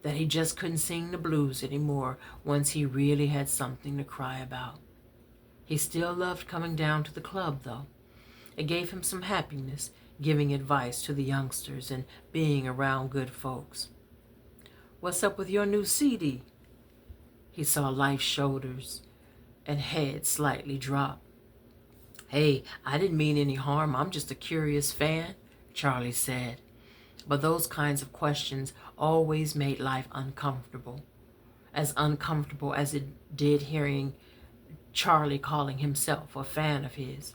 that he just couldn't sing the blues anymore once he really had something to cry about. He still loved coming down to the club, though. It gave him some happiness, giving advice to the youngsters and being around good folks. "What's up with your new CD?" He saw Life's shoulders and head slightly drop. "Hey, I didn't mean any harm. I'm just a curious fan," Charlie said. But those kinds of questions always made Life uncomfortable as it did hearing Charlie calling himself a fan of his.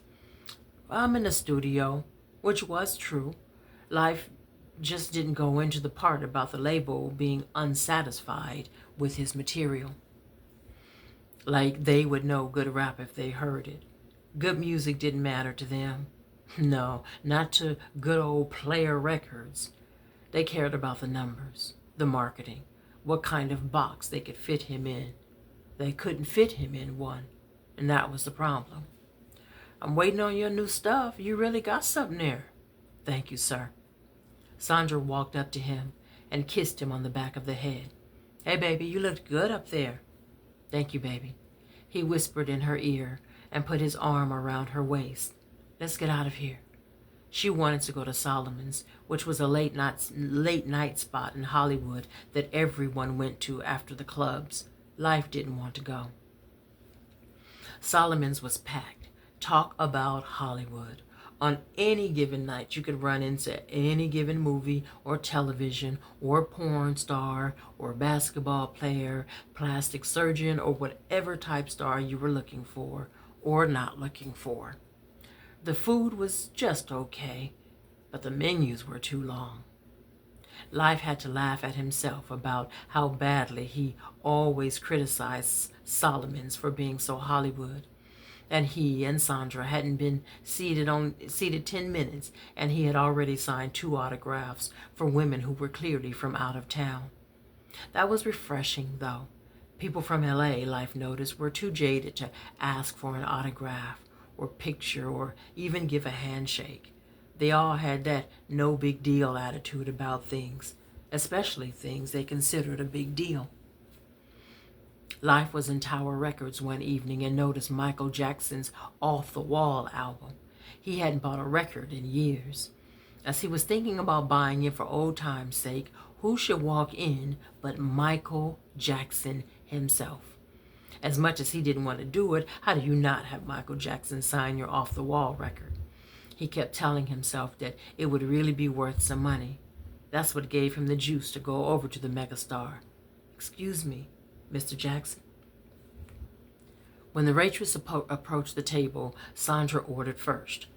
"I'm in the studio," which was true. Life just didn't go into the part about the label being unsatisfied with his material. Like they would know good rap if they heard it. Good music didn't matter to them. No, not to good old Player Records. They cared about the numbers, the marketing, what kind of box they could fit him in. They couldn't fit him in one, and that was the problem. "I'm waiting on your new stuff. You really got something there." "Thank you, sir." Sandra walked up to him and kissed him on the back of the head. "Hey, baby, you looked good up there." "Thank you, baby." He whispered in her ear and put his arm around her waist. "Let's get out of here." She wanted to go to Solomon's, which was a late night spot in Hollywood that everyone went to after the clubs. Life didn't want to go. Solomon's was packed. Talk about Hollywood. On any given night, you could run into any given movie or television or porn star or basketball player, plastic surgeon, or whatever type star you were looking for or not looking for. The food was just okay, but the menus were too long. Life had to laugh at himself about how badly he always criticized Solomon's for being so Hollywood. And he and Sandra hadn't been seated 10 minutes, and he had already signed 2 autographs for women who were clearly from out of town. That was refreshing, though. People from LA, Life noticed, were too jaded to ask for an autograph or picture or even give a handshake. They all had that no big deal attitude about things, especially things they considered a big deal. Life was in Tower Records one evening and noticed Michael Jackson's Off the Wall album. He hadn't bought a record in years. As he was thinking about buying it for old time's sake, who should walk in but Michael Jackson himself? As much as he didn't want to do it, how do you not have Michael Jackson sign your Off the Wall record? He kept telling himself that it would really be worth some money. That's what gave him the juice to go over to the megastar. "Excuse me, Mr. Jackson." When the waitress approached the table, Sandra ordered first.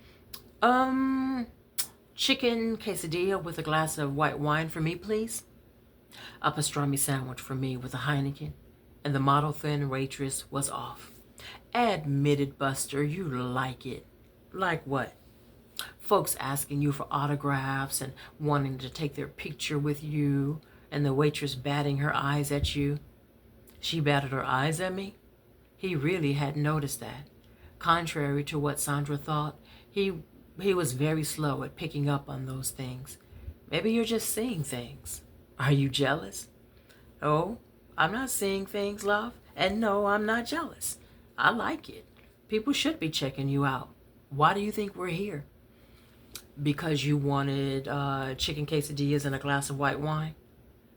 Chicken quesadilla with a glass of white wine for me, please. A pastrami sandwich for me with a Heineken. And the model-thin waitress was off. Admitted, Buster, you like it. Like what? Folks asking you for autographs and wanting to take their picture with you, and the waitress batting her eyes at you. She batted her eyes at me? He really hadn't noticed that. Contrary to what Sandra thought, he was very slow at picking up on those things. Maybe you're just seeing things. Are you jealous? Oh, I'm not seeing things, love. And no, I'm not jealous. I like it. People should be checking you out. Why do you think we're here? Because you wanted chicken quesadillas and a glass of white wine?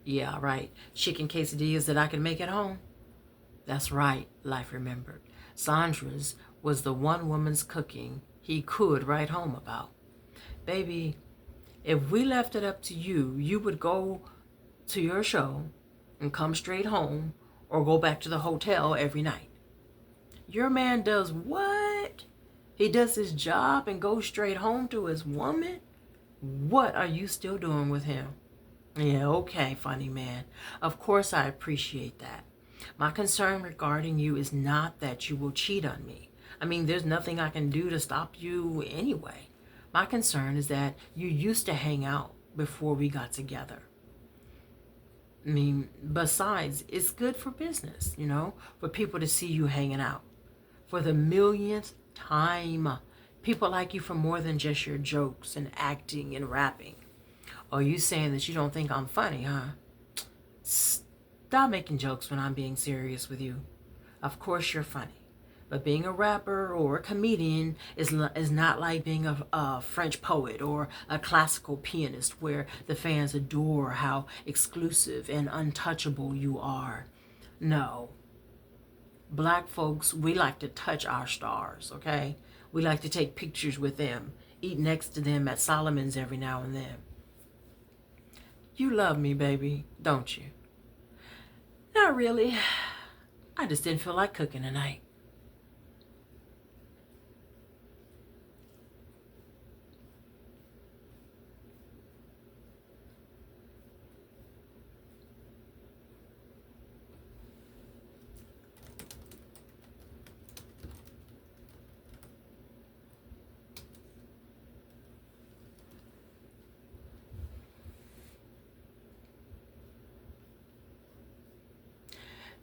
Yeah, right. Chicken quesadillas that I can make at home? That's right, Life remembered. Sandra's was the one woman's cooking he could write home about. Baby, if we left it up to you, you would go to your show and come straight home or go back to the hotel every night. Your man does what? He does his job and goes straight home to his woman? What are you still doing with him? Yeah, okay, funny man. Of course I appreciate that. My concern regarding you is not that you will cheat on me. I mean, there's nothing I can do to stop you anyway. My concern is that you used to hang out before we got together. I mean, besides, it's good for business, for people to see you hanging out. For the millionth time, people like you for more than just your jokes and acting and rapping. Are you saying that you don't think I'm funny, huh? Stop making jokes when I'm being serious with you. Of course you're funny. But being a rapper or a comedian is not like being a French poet or a classical pianist where the fans adore how exclusive and untouchable you are. No. Black folks, we like to touch our stars, okay? We like to take pictures with them, eat next to them at Solomon's every now and then. You love me, baby, don't you? Not really. I just didn't feel like cooking tonight.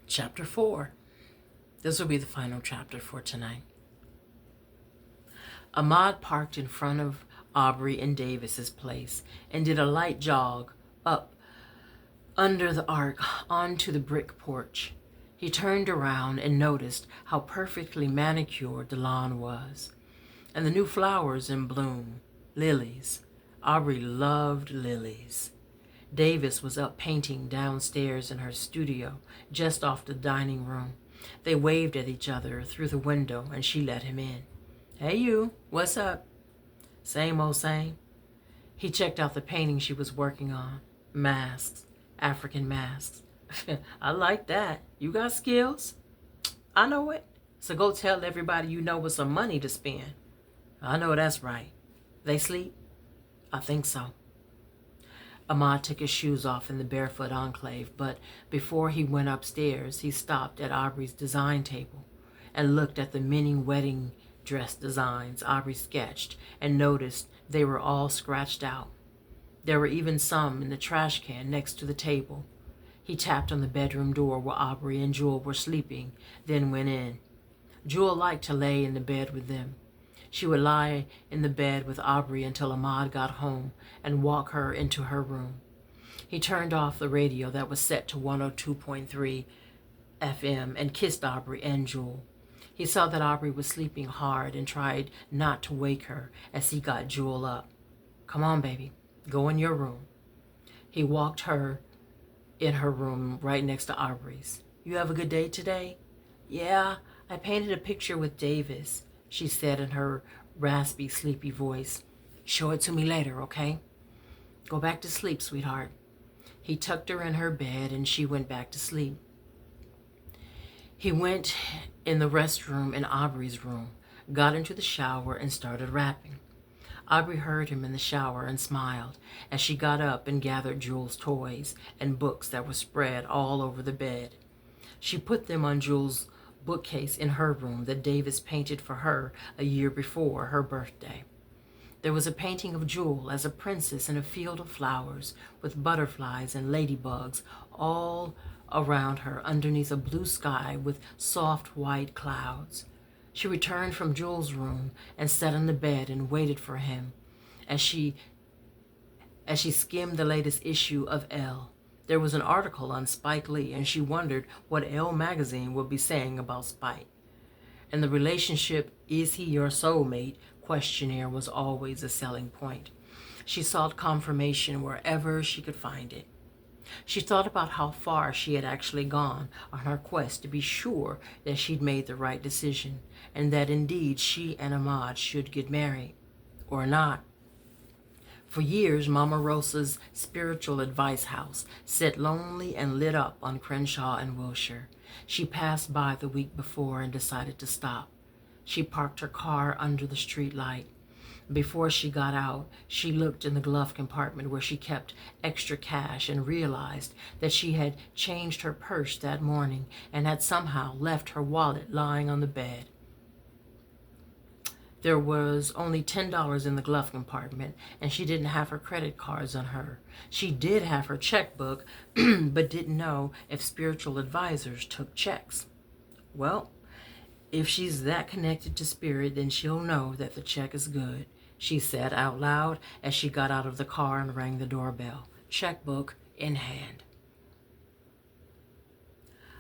Chapter 4. This will be the final chapter for tonight. Ahmad parked in front of Aubrey and Davis's place and did a light jog up under the arc onto the brick porch. He turned around and noticed how perfectly manicured the lawn was, and the new flowers in bloom, lilies. Aubrey loved lilies. Davis was up painting downstairs in her studio, just off the dining room. They waved at each other through the window, and she let him in. "Hey you, what's up?" "Same old same." He checked out the painting she was working on. Masks, African masks. "I like that. You got skills?" "I know it. So go tell everybody you know with some money to spend." "I know that's right. They sleep?" "I think so." Ahmad took his shoes off in the barefoot enclave, but before he went upstairs, he stopped at Aubrey's design table and looked at the many wedding dress designs Aubrey sketched and noticed they were all scratched out. There were even some in the trash can next to the table. He tapped on the bedroom door where Aubrey and Jewel were sleeping, then went in. Jewel liked to lay in the bed with them. She would lie in the bed with Aubrey until Ahmad got home and walk her into her room. He turned off the radio that was set to 102.3 FM and kissed Aubrey and Jewel. He saw that Aubrey was sleeping hard and tried not to wake her as he got Jewel up. "Come on, baby, go in your room." He walked her in her room right next to Aubrey's. "You have a good day today?" "Yeah, I painted a picture with Davis," she said in her raspy, sleepy voice. "Show it to me later, okay? Go back to sleep, sweetheart." He tucked her in her bed and she went back to sleep. He went in the restroom in Aubrey's room, got into the shower, and started rapping. Aubrey heard him in the shower and smiled as she got up and gathered Jules' toys and books that were spread all over the bed. She put them on Jules' bookcase in her room that Davis painted for her a year before her birthday. There was a painting of Jewel as a princess in a field of flowers with butterflies and ladybugs all around her underneath a blue sky with soft white clouds. She returned from Jules' room and sat on the bed and waited for him as she skimmed the latest issue of Elle. There was an article on Spike Lee, and she wondered what Elle magazine would be saying about Spike. And the relationship "is he your soulmate" questionnaire was always a selling point. She sought confirmation wherever she could find it. She thought about how far she had actually gone on her quest to be sure that she'd made the right decision, and that indeed she and Ahmad should get married. Or not. For years, Mama Rosa's spiritual advice house sat lonely and lit up on Crenshaw and Wilshire. She passed by the week before and decided to stop. She parked her car under the street light. Before she got out, she looked in the glove compartment where she kept extra cash and realized that she had changed her purse that morning and had somehow left her wallet lying on the bed. There was only $10 in the glove compartment, and she didn't have her credit cards on her. She did have her checkbook, but didn't know if spiritual advisors took checks. Well, if she's that connected to spirit, then she'll know that the check is good, she said out loud as she got out of the car and rang the doorbell, checkbook in hand.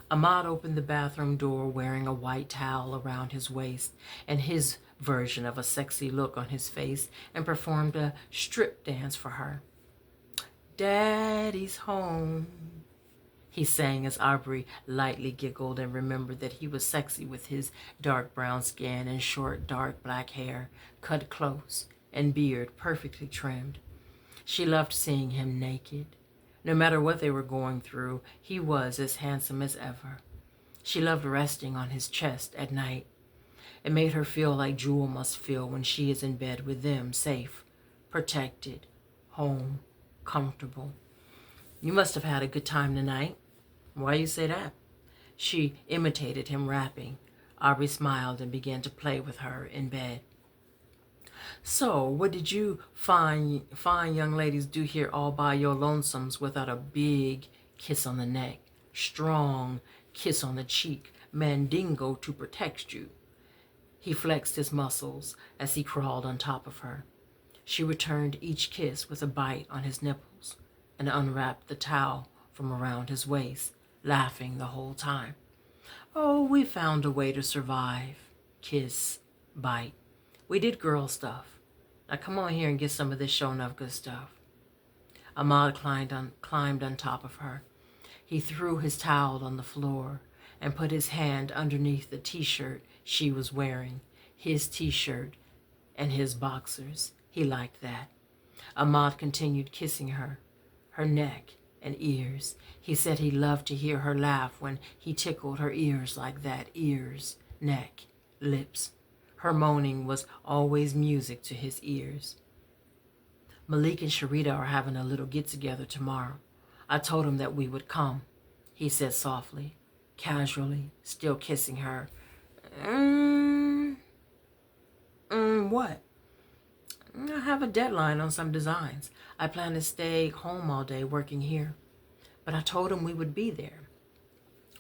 Ahmad opened the bathroom door wearing a white towel around his waist and his version of a sexy look on his face and performed a strip dance for her. "Daddy's home," he sang as Aubrey lightly giggled and remembered that he was sexy with his dark brown skin and short dark black hair, cut close, and beard perfectly trimmed. She loved seeing him naked. No matter what they were going through, he was as handsome as ever. She loved resting on his chest at night. It made her feel like Jewel must feel when she is in bed with them, safe, protected, home, comfortable. "You must have had a good time tonight." "Why you say that?" She imitated him rapping. Aubrey smiled and began to play with her in bed. "So, what did you fine young ladies do here all by your lonesomes without a big kiss on the neck, strong kiss on the cheek, mandingo to protect you?" He flexed his muscles as he crawled on top of her. She returned each kiss with a bite on his nipples and unwrapped the towel from around his waist, laughing the whole time. "Oh, we found a way to survive." Kiss, bite. "We did girl stuff. Now come on here and get some of this show enough good stuff." Ahmad climbed on top of her. He threw his towel on the floor and put his hand underneath the t-shirt she was wearing, his t-shirt and his boxers. He liked that. Ahmad continued kissing her neck and ears. He said he loved to hear her laugh when he tickled her ears like that, ears, neck, lips. Her moaning was always music to his ears. "Malik and Sharita are having a little get-together tomorrow. I told him that we would come," he said softly, casually, still kissing her. What?" "I have a deadline on some designs. I plan to stay home all day working here. But I told him we would be there."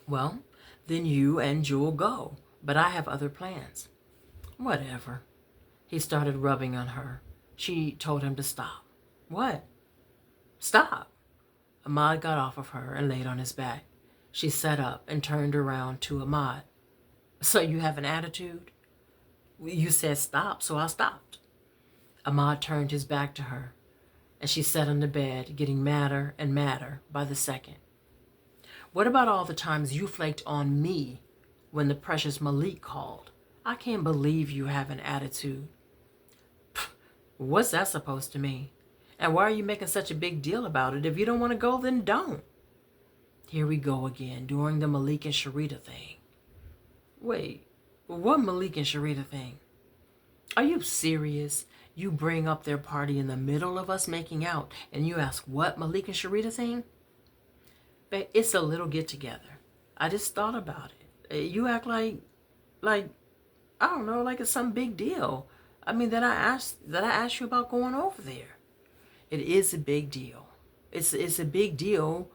"Well, then you and Jewel go, but I have other plans." "Whatever." He started rubbing on her. She told him to stop. "What?" "Stop." Ahmad got off of her and laid on his back. She sat up and turned around to Ahmad. "So you have an attitude?" "You said stop, so I stopped." Ahmad turned his back to her, and she sat on the bed, getting madder and madder by the second. "What about all the times you flaked on me when the precious Malik called? I can't believe you have an attitude." What's that supposed to mean? And why are you making such a big deal about it? If you don't want to go, then don't. Here we go again, doing the Malik and Sharita thing. Wait, what Malik and Sharita thing? Are you serious? You bring up their party in the middle of us making out, and you ask what Malik and Sharita thing? Babe, it's a little get together. I just thought about it. You act like, I don't know, like it's some big deal. I mean, that I asked you about going over there. It is a big deal. It's a big deal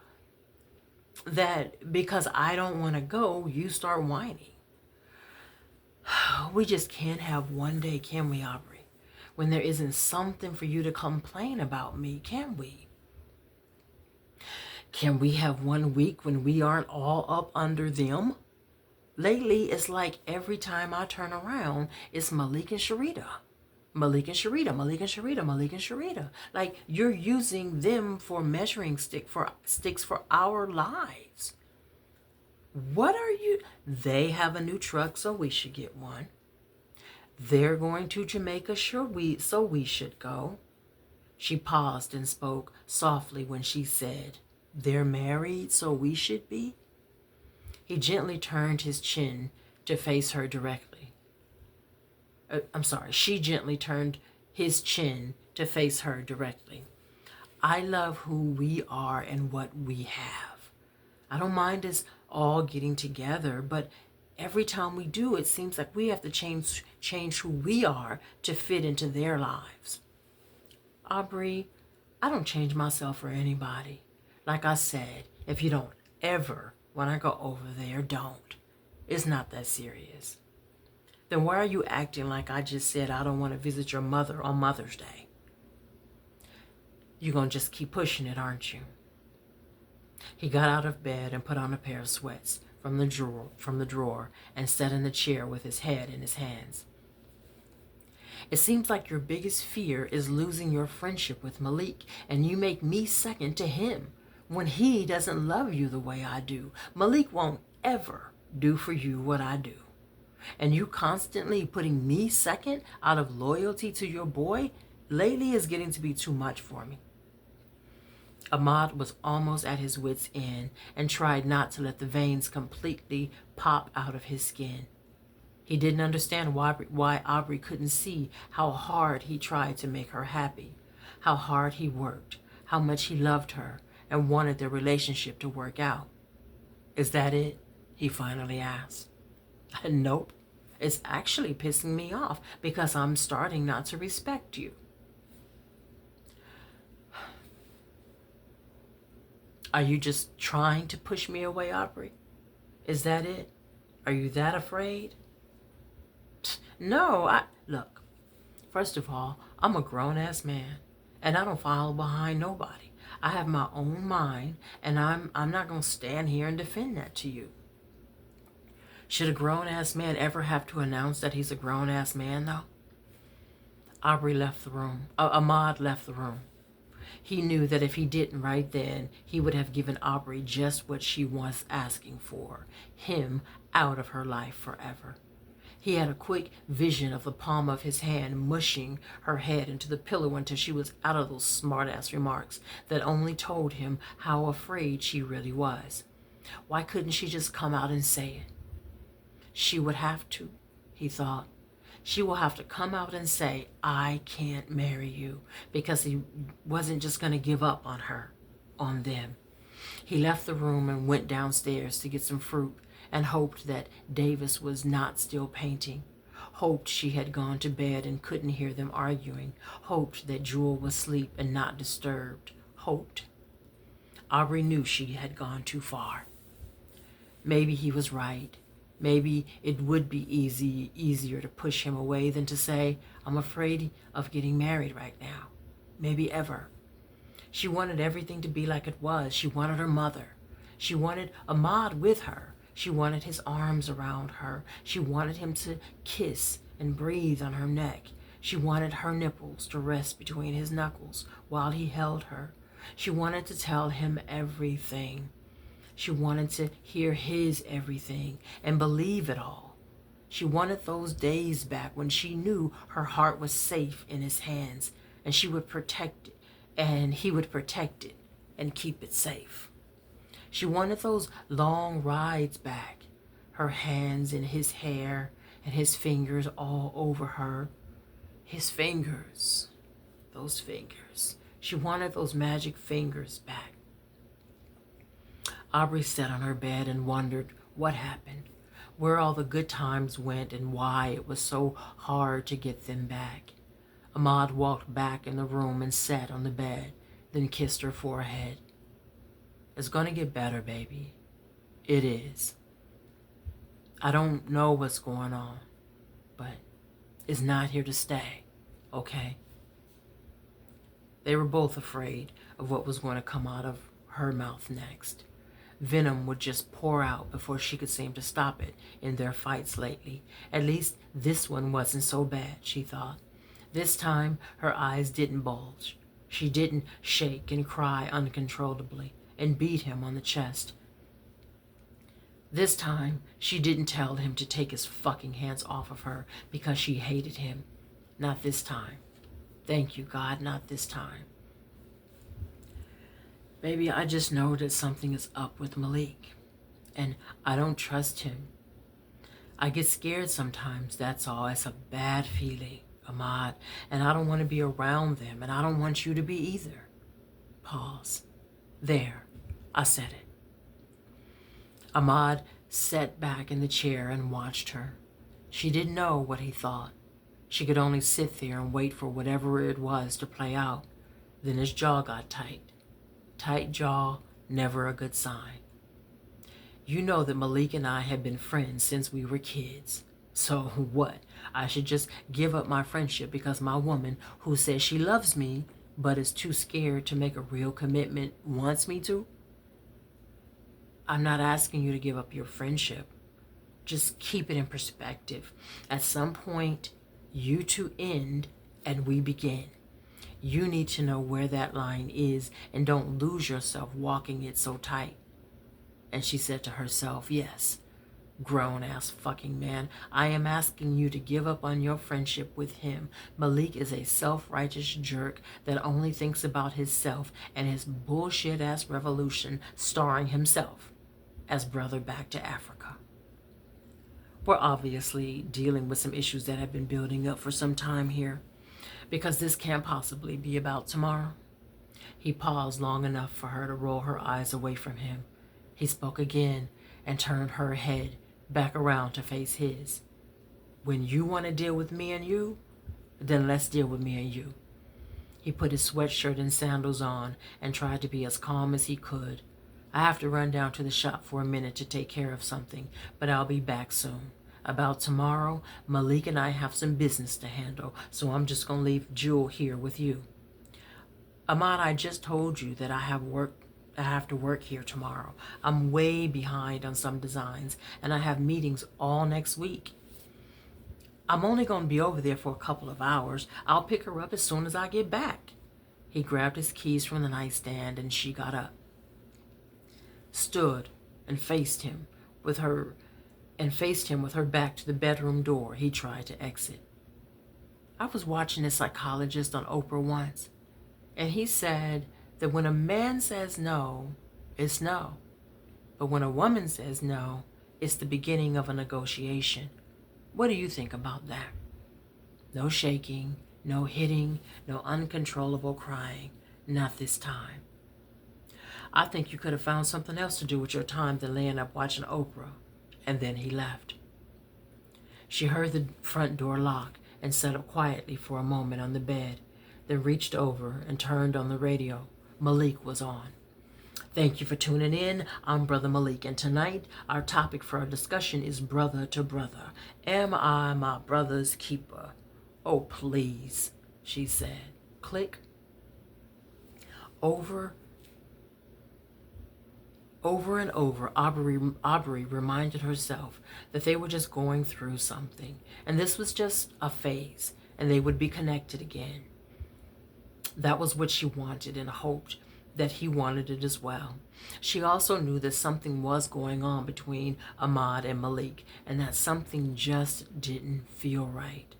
that because I don't want to go, you start whining. We just can't have one day, can we, Aubrey? When there isn't something for you to complain about me, can we? Can we have 1 week when we aren't all up under them? Lately, it's like every time I turn around, it's Malik and Sharita. Malik and Sharita, Malik and Sharita, Malik and Sharita. Like you're using them for measuring sticks for our lives. What are you? They have a new truck, so we should get one. They're going to Jamaica, so we should go. She paused and spoke softly when she said, they're married, so we should be. He gently turned his chin to face her directly. She gently turned his chin to face her directly. I love who we are and what we have. I don't mind us all getting together, but every time we do, it seems like we have to change who we are to fit into their lives. Aubrey, I don't change myself for anybody. Like I said, if you don't ever, when I go over there, don't. It's not that serious. Then why are you acting like I just said I don't want to visit your mother on Mother's Day? You're going to just keep pushing it, aren't you? He got out of bed and put on a pair of sweats from the drawer and sat in the chair with his head in his hands. It seems like your biggest fear is losing your friendship with Malik, and you make me second to him when he doesn't love you the way I do. Malik won't ever do for you what I do. And you constantly putting me second out of loyalty to your boy lately is getting to be too much for me. Ahmad was almost at his wit's end and tried not to let the veins completely pop out of his skin. He didn't understand why Aubrey couldn't see how hard he tried to make her happy, how hard he worked, how much he loved her and wanted their relationship to work out. Is that it? He finally asked. Nope. It's actually pissing me off because I'm starting not to respect you. Are you just trying to push me away, Aubrey? Is that it? Are you that afraid? No, look, first of all, I'm a grown-ass man and I don't follow behind nobody. I have my own mind and I'm not going to stand here and defend that to you. Should a grown-ass man ever have to announce that he's a grown-ass man, though? Aubrey left the room. Ahmad left the room. He knew that if he didn't right then, he would have given Aubrey just what she was asking for, him out of her life forever. He had a quick vision of the palm of his hand mushing her head into the pillow until she was out of those smart-ass remarks that only told him how afraid she really was. Why couldn't she just come out and say it? She would have to, he thought. She will have to come out and say, I can't marry you, because he wasn't just going to give up on her, on them. He left the room and went downstairs to get some fruit and hoped that Davis was not still painting, hoped she had gone to bed and couldn't hear them arguing, hoped that Jewel was asleep and not disturbed, hoped. Aubrey knew she had gone too far. Maybe he was right. Maybe it would be easier to push him away than to say, I'm afraid of getting married right now. Maybe ever. She wanted everything to be like it was. She wanted her mother. She wanted Ahmad with her. She wanted his arms around her. She wanted him to kiss and breathe on her neck. She wanted her nipples to rest between his knuckles while he held her. She wanted to tell him everything. She wanted to hear his everything and believe it all. She wanted those days back when she knew her heart was safe in his hands, and she would protect it, and he would protect it and keep it safe. She wanted those long rides back, her hands in his hair and his fingers all over her. His fingers, those fingers. She wanted those magic fingers back. Aubrey sat on her bed and wondered what happened, where all the good times went, and why it was so hard to get them back. Ahmad walked back in the room and sat on the bed, then kissed her forehead. It's gonna get better, baby. It is. I don't know what's going on, but it's not here to stay, okay? They were both afraid of what was going to come out of her mouth next. Venom would just pour out before she could seem to stop it in their fights lately. At least this one wasn't so bad, she thought. This time, her eyes didn't bulge. She didn't shake and cry uncontrollably and beat him on the chest. This time, she didn't tell him to take his fucking hands off of her because she hated him. Not this time. Thank you, God, not this time. Baby, I just know that something is up with Malik, and I don't trust him. I get scared sometimes, that's all. It's a bad feeling, Ahmad, and I don't want to be around them, and I don't want you to be either. Pause. There, I said it. Ahmad sat back in the chair and watched her. She didn't know what he thought. She could only sit there and wait for whatever it was to play out. Then his jaw got tight. Tight jaw, never a good sign. You know that Malik and I have been friends since we were kids. So what? I should just give up my friendship because my woman, who says she loves me but is too scared to make a real commitment, wants me to? I'm not asking you to give up your friendship. Just keep it in perspective. At some point, you two end and we begin. You need to know where that line is and don't lose yourself walking it so tight. And she said to herself, yes, grown-ass fucking man, I am asking you to give up on your friendship with him. Malik is a self-righteous jerk that only thinks about himself and his bullshit-ass revolution starring himself as brother back to Africa. We're obviously dealing with some issues that have been building up for some time here, because this can't possibly be about tomorrow. He paused long enough for her to roll her eyes away from him. He spoke again and turned her head back around to face his. When you want to deal with me and you, then let's deal with me and you. He put his sweatshirt and sandals on and tried to be as calm as he could. I have to run down to the shop for a minute to take care of something, but I'll be back soon. About tomorrow, Malik and I have some business to handle, so I'm just going to leave Jewel here with you. Ahmad, I just told you that I have to work here tomorrow. I'm way behind on some designs, and I have meetings all next week. I'm only going to be over there for a couple of hours. I'll pick her up as soon as I get back. He grabbed his keys from the nightstand, and she got up, stood, and faced him with her back to the bedroom door. He tried to exit. I was watching a psychologist on Oprah once, and he said that when a man says no, it's no. But when a woman says no, it's the beginning of a negotiation. What do you think about that? No shaking, no hitting, no uncontrollable crying. Not this time. I think you could have found something else to do with your time than laying up watching Oprah. And then he left. She heard the front door lock and sat up quietly for a moment on the bed, then reached over and turned on the radio. Malik was on. Thank you for tuning in. I'm Brother Malik, and tonight our topic for our discussion is brother to brother. Am I my brother's keeper? Oh, please, she said. Click. Over and over, Aubrey reminded herself that they were just going through something, and this was just a phase, and they would be connected again. That was what she wanted and hoped that he wanted it as well. She also knew that something was going on between Ahmad and Malik, and that something just didn't feel right.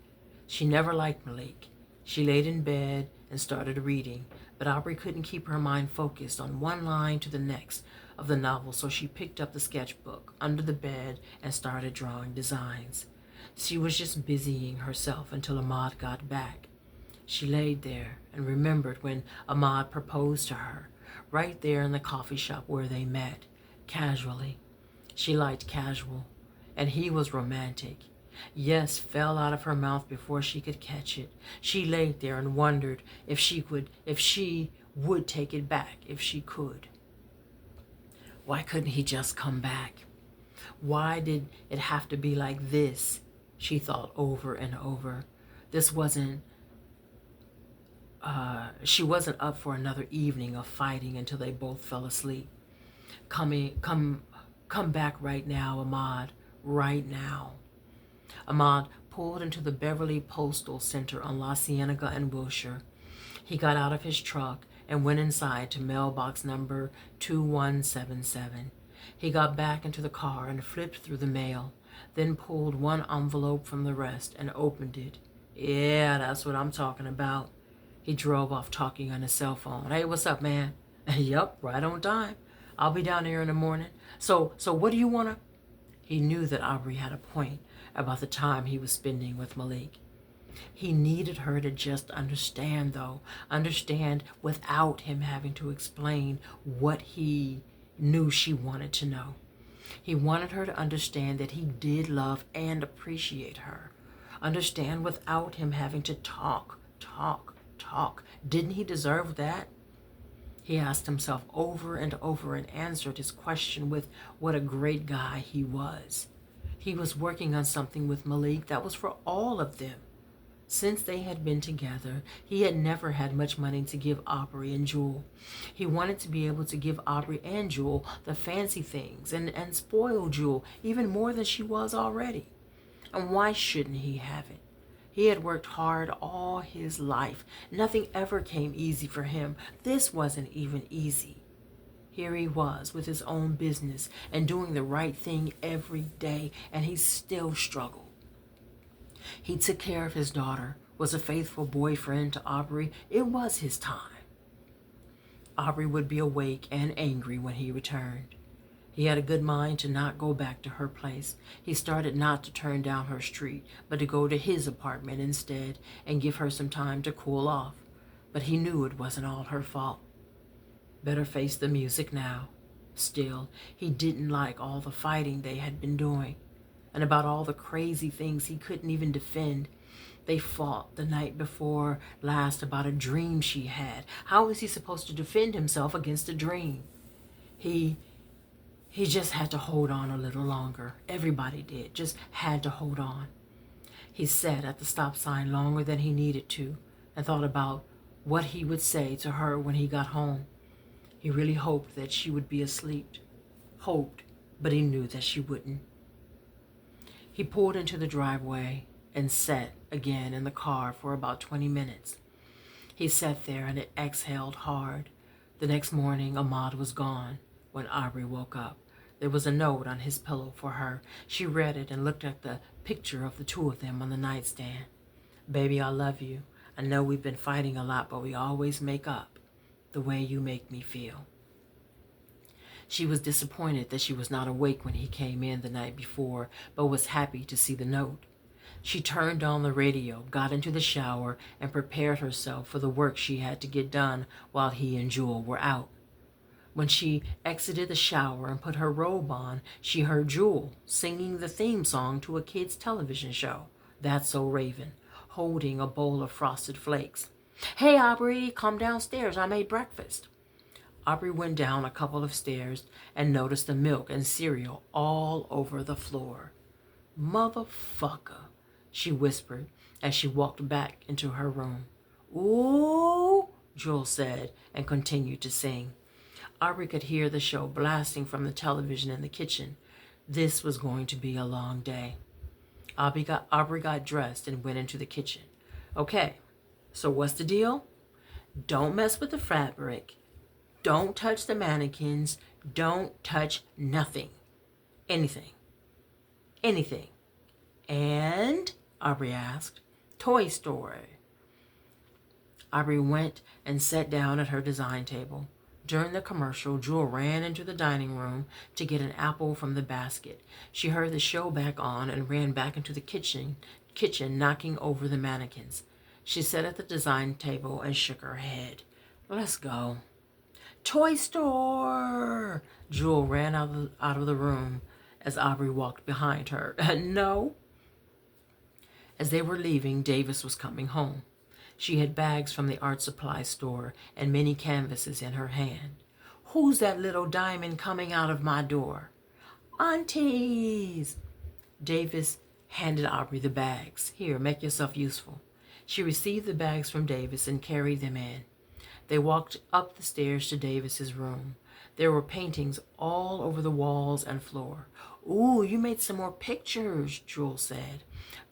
She never liked Malik. She laid in bed and started reading, but Aubrey couldn't keep her mind focused on one line to the next of the novel, so she picked up the sketchbook under the bed and started drawing designs. She was just busying herself until Ahmad got back. She laid there and remembered when Ahmad proposed to her, right there in the coffee shop where they met, casually. She liked casual, and he was romantic. Yes fell out of her mouth before she could catch it. She laid there and wondered if she would take it back if she could. Why couldn't he just come back? Why did it have to be like this? She thought over and over. This wasn't she wasn't up for another evening of fighting until they both fell asleep. Come back right now, Ahmad. Right now. Ahmad pulled into the Beverly Postal Center on La Cienega and Wilshire. He got out of his truck and went inside to mailbox number 2177. He got back into the car and flipped through the mail, then pulled one envelope from the rest and opened it. Yeah, that's what I'm talking about. He drove off talking on his cell phone. Hey, what's up, man? Yup, right on time. I'll be down here in the morning. So what do you want to... He knew that Aubrey had a point about the time he was spending with Malik. He needed her to just understand, though. Understand without him having to explain what he knew she wanted to know. He wanted her to understand that he did love and appreciate her. Understand without him having to talk. Didn't he deserve that? He asked himself over and over and answered his question with what a great guy he was. He was working on something with Malik that was for all of them. Since they had been together, he had never had much money to give Aubrey and Jewel. He wanted to be able to give Aubrey and Jewel the fancy things and spoil Jewel even more than she was already. And why shouldn't he have it? He had worked hard all his life. Nothing ever came easy for him. This wasn't even easy. Here he was with his own business and doing the right thing every day, and he still struggled. He took care of his daughter, was a faithful boyfriend to Aubrey. It was his time. Aubrey would be awake and angry when he returned. He had a good mind to not go back to her place. He started not to turn down her street, but to go to his apartment instead and give her some time to cool off. But he knew it wasn't all her fault. Better face the music now. Still, he didn't like all the fighting they had been doing, and about all the crazy things he couldn't even defend. They fought the night before last about a dream she had. How was he supposed to defend himself against a dream? He just had to hold on a little longer. Everybody did, just had to hold on. He sat at the stop sign longer than he needed to and thought about what he would say to her when he got home. He really hoped that she would be asleep. Hoped, but he knew that she wouldn't. He pulled into the driveway and sat again in the car for about 20 minutes. He sat there and exhaled hard. The next morning, Ahmad was gone. When Aubrey woke up, there was a note on his pillow for her. She read it and looked at the picture of the two of them on the nightstand. Baby, I love you. I know we've been fighting a lot, but we always make up the way you make me feel. She was disappointed that she was not awake when he came in the night before, but was happy to see the note. She turned on the radio, got into the shower, and prepared herself for the work she had to get done while he and Jewel were out. When she exited the shower and put her robe on, she heard Jewel singing the theme song to a kids' television show, That's So Raven, holding a bowl of Frosted Flakes. Hey, Aubrey, come downstairs. I made breakfast. Aubrey went down a couple of stairs and noticed the milk and cereal all over the floor. Motherfucker, she whispered as she walked back into her room. Ooh, Jewel said and continued to sing. Aubrey could hear the show blasting from the television in the kitchen. This was going to be a long day. Aubrey got dressed and went into the kitchen. Okay, so what's the deal? Don't mess with the fabric. Don't touch the mannequins. Don't touch nothing. Anything. And? Aubrey asked. Toy Story. Aubrey went and sat down at her design table. During the commercial, Jewel ran into the dining room to get an apple from the basket. She heard the show back on and ran back into the kitchen, knocking over the mannequins. She sat at the design table and shook her head. Let's go. Toy store! Jewel ran out of the room as Aubrey walked behind her. No. As they were leaving, Davis was coming home. She had bags from the art supply store and many canvases in her hand. Who's that little diamond coming out of my door? Aunties! Davis handed Aubrey the bags. Here, make yourself useful. She received the bags from Davis and carried them in. They walked up the stairs to Davis's room. There were paintings all over the walls and floor. Ooh, you made some more pictures, Jewel said.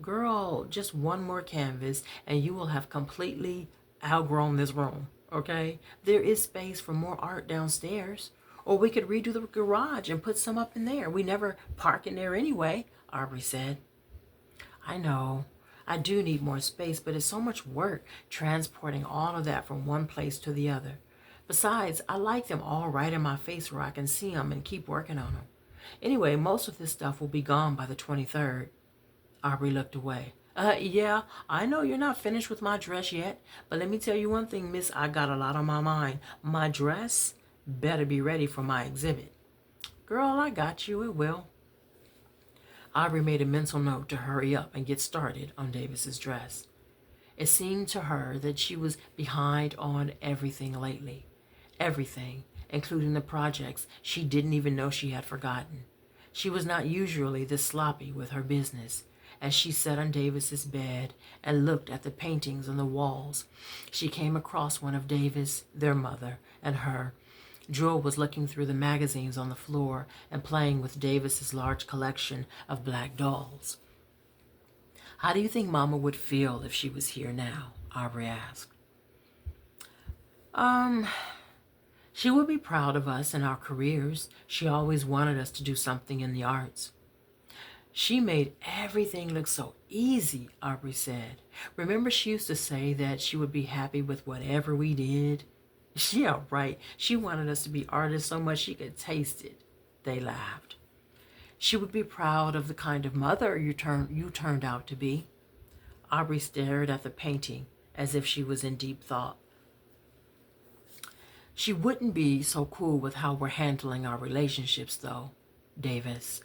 Girl, just one more canvas and you will have completely outgrown this room, okay? There is space for more art downstairs. Or we could redo the garage and put some up in there. We never park in there anyway, Aubrey said. I know. I do need more space, but it's so much work transporting all of that from one place to the other. Besides, I like them all right in my face where I can see them and keep working on them. Anyway, most of this stuff will be gone by the 23rd. Aubrey looked away. Yeah, I know you're not finished with my dress yet, but let me tell you one thing, miss, I got a lot on my mind. My dress better be ready for my exhibit. Girl, I got you, it will. Aubrey made a mental note to hurry up and get started on Davis's dress. It seemed to her that she was behind on everything lately. Everything, including the projects she didn't even know she had forgotten. She was not usually this sloppy with her business. As she sat on Davis's bed and looked at the paintings on the walls, she came across one of Davis, their mother, and her. Jewel was looking through the magazines on the floor and playing with Davis's large collection of black dolls. How do you think Mama would feel if she was here now? Aubrey asked. She would be proud of us and our careers. She always wanted us to do something in the arts. She made everything look so easy, Aubrey said. Remember she used to say that she would be happy with whatever we did? Yeah, right. She wanted us to be artists so much she could taste it. They laughed. She would be proud of the kind of mother you turned out to be. Aubrey stared at the painting as if she was in deep thought. She wouldn't be so cool with how we're handling our relationships, though, Davis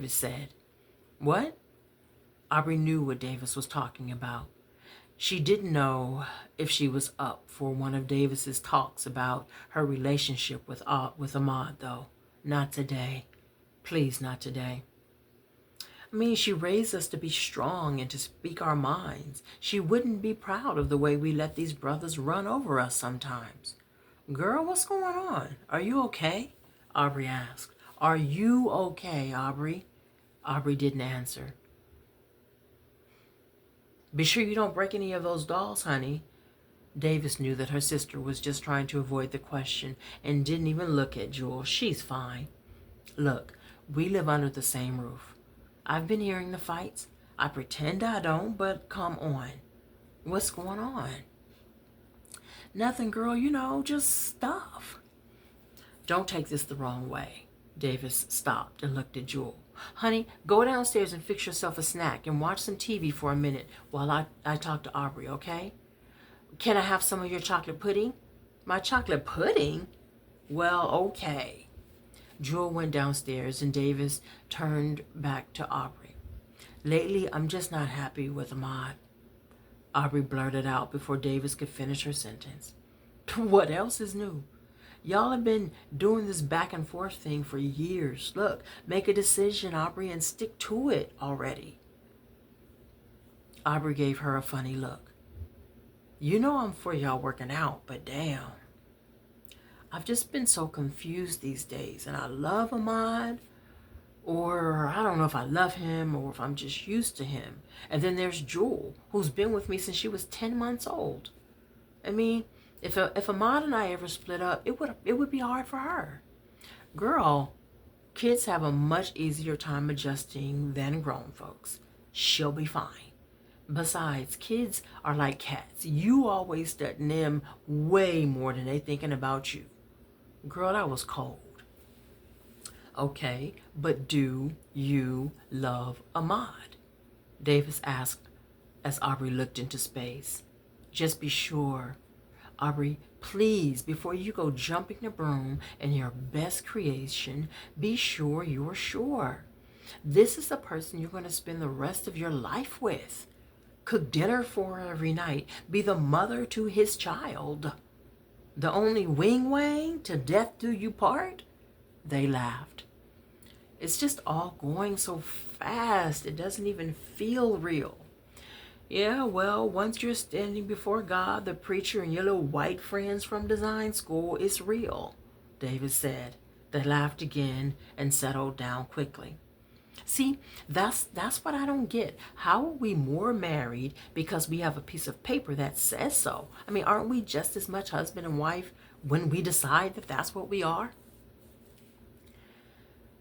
said. What? Aubrey knew what Davis was talking about. She didn't know if she was up for one of Davis's talks about her relationship with Ahmad, though. Not today. Please, not today. I mean, she raised us to be strong and to speak our minds. She wouldn't be proud of the way we let these brothers run over us sometimes. Girl, what's going on? Are you okay? Aubrey asked. Are you okay, Aubrey? Aubrey didn't answer. Be sure you don't break any of those dolls, honey. Davis knew that her sister was just trying to avoid the question and didn't even look at Jewel. She's fine. Look, we live under the same roof. I've been hearing the fights. I pretend I don't, but come on. What's going on? Nothing, girl, just stuff. Don't take this the wrong way. Davis stopped and looked at Jewel. Honey, go downstairs and fix yourself a snack and watch some TV for a minute while I talk to Aubrey, okay? Can I have some of your chocolate pudding? My chocolate pudding? Well, okay. Jewel went downstairs and Davis turned back to Aubrey. Lately, I'm just not happy with Ahmad. Aubrey blurted out before Davis could finish her sentence. What else is new? Y'all have been doing this back and forth thing for years. Look, make a decision, Aubrey, and stick to it already. Aubrey gave her a funny look. You know I'm for y'all working out, but damn. I've just been so confused these days, and I love Ahmad, or I don't know if I love him or if I'm just used to him. And then there's Jewel, who's been with me since she was 10 months old. I mean, if Ahmad and I ever split up, it would be hard for her. Girl, kids have a much easier time adjusting than grown folks. She'll be fine. Besides, kids are like cats. You always studying them way more than they thinking about you. Girl, that was cold. Okay, but do you love Ahmad? Davis asked as Aubrey looked into space. Just be sure. Aubrey, please, before you go jumping the broom in your best creation, be sure you're sure. This is the person you're going to spend the rest of your life with. Cook dinner for her every night. Be the mother to his child. The only wing wang to death do you part? They laughed. It's just all going so fast. It doesn't even feel real. Yeah, well, once you're standing before God, the preacher, and your little white friends from design school, it's real, David said. They laughed again and settled down quickly. See, that's what I don't get. How are we more married because we have a piece of paper that says so? I mean, aren't we just as much husband and wife when we decide that that's what we are?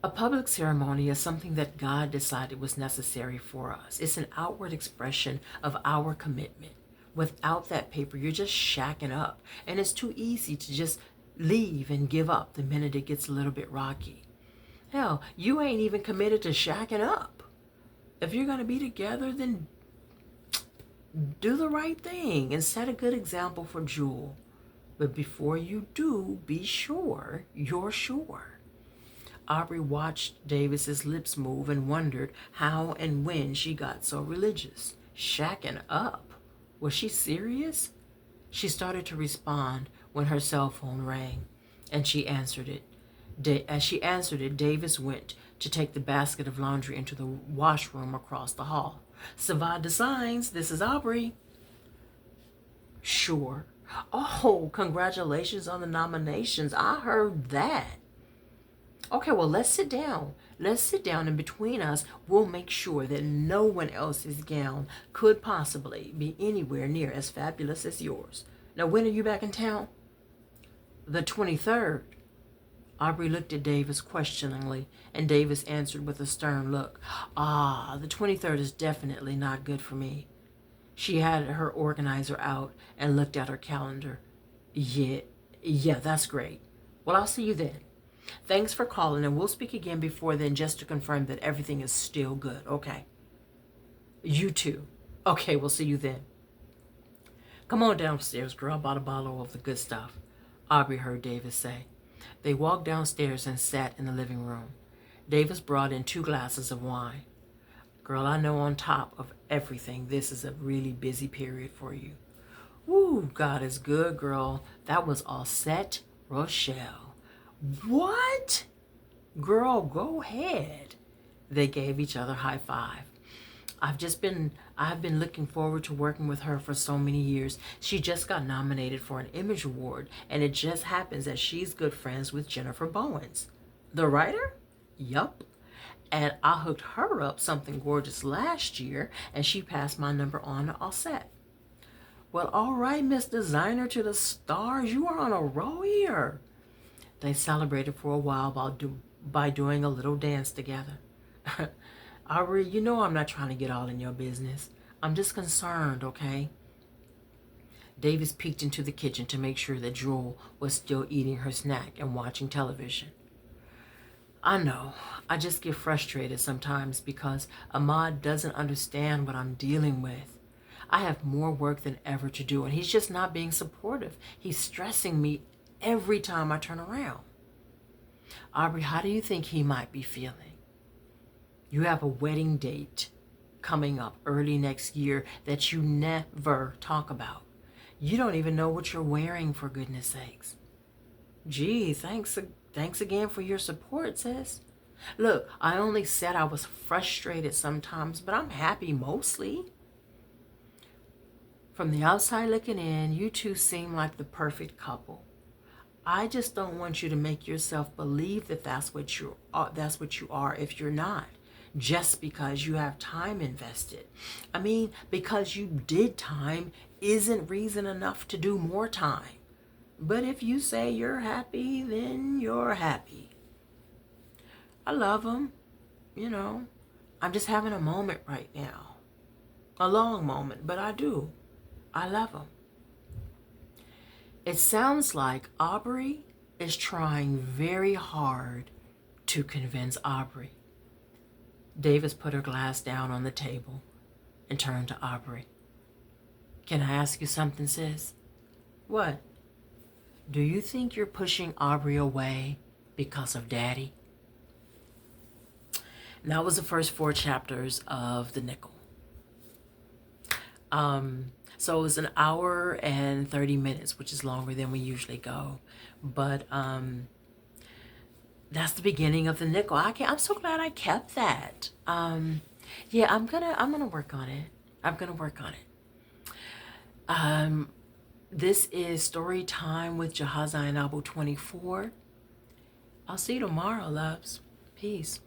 A public ceremony is something that God decided was necessary for us. It's an outward expression of our commitment. Without that paper, you're just shacking up. And it's too easy to just leave and give up the minute it gets a little bit rocky. Hell, you ain't even committed to shacking up. If you're going to be together, then do the right thing and set a good example for Jewel. But before you do, be sure you're sure. Aubrey watched Davis's lips move and wondered how and when she got so religious. Shacking up? Was she serious? She started to respond when her cell phone rang, and she answered it. As she answered it, Davis went to take the basket of laundry into the washroom across the hall. Savad Designs, this is Aubrey. Sure. Oh, congratulations on the nominations. I heard that. Okay, well, let's sit down. Let's sit down, and between us, we'll make sure that no one else's gown could possibly be anywhere near as fabulous as yours. Now, when are you back in town? The 23rd. Aubrey looked at Davis questioningly, and Davis answered with a stern look. The 23rd is definitely not good for me. She had her organizer out and looked at her calendar. Yeah, that's great. Well, I'll see you then. Thanks for calling, and we'll speak again before then just to confirm that everything is still good, okay? You too. Okay, we'll see you then. Come on downstairs, girl. I bought a bottle of the good stuff, Aubrey heard Davis say. They walked downstairs and sat in the living room. Davis brought in 2 glasses of wine. Girl, I know on top of everything, this is a really busy period for you. Woo, God is good, girl. That was all set, Rochelle. What? Girl, go ahead. They gave each other high five. I've been looking forward to working with her for so many years. She just got nominated for an Image Award, and it just happens that she's good friends with Jennifer Bowens. The writer? Yup. And I hooked her up something gorgeous last year, and she passed my number on all set. Well, all right, Miss Designer to the stars, you are on a roll here. They celebrated for a while by doing a little dance together. Aubrey, you know I'm not trying to get all in your business. I'm just concerned, okay? Davis peeked into the kitchen to make sure that Jewel was still eating her snack and watching television. I know. I just get frustrated sometimes because Ahmad doesn't understand what I'm dealing with. I have more work than ever to do, and he's just not being supportive. He's stressing me every time I turn around. Aubrey, how do you think he might be feeling? You have a wedding date coming up early next year that you never talk about. You don't even know what you're wearing, for goodness sakes. Gee, thanks again for your support, sis. Look, I only said I was frustrated sometimes, but I'm happy mostly. From the outside looking in, you two seem like the perfect couple. I just don't want you to make yourself believe that that's what you are if you're not, just because you have time invested. I mean, because you did time isn't reason enough to do more time. But if you say you're happy, then you're happy. I love him, you know. I'm just having a moment right now. a long moment, but I do. I love him. It sounds like Aubrey is trying very hard to convince Aubrey. Davis put her glass down on the table and turned to Aubrey. Can I ask you something, sis? What? Do you think you're pushing Aubrey away because of Daddy? And that was the first 4 chapters of the NIKEL. So it was an hour and 30 minutes, which is longer than we usually go. But that's the beginning of the NIKEL. I'm so glad I kept that. Yeah, I'm gonna work on it. I'm gonna work on it. This is Story Time with Jaha Zainabu 24. I'll see you tomorrow, loves. Peace.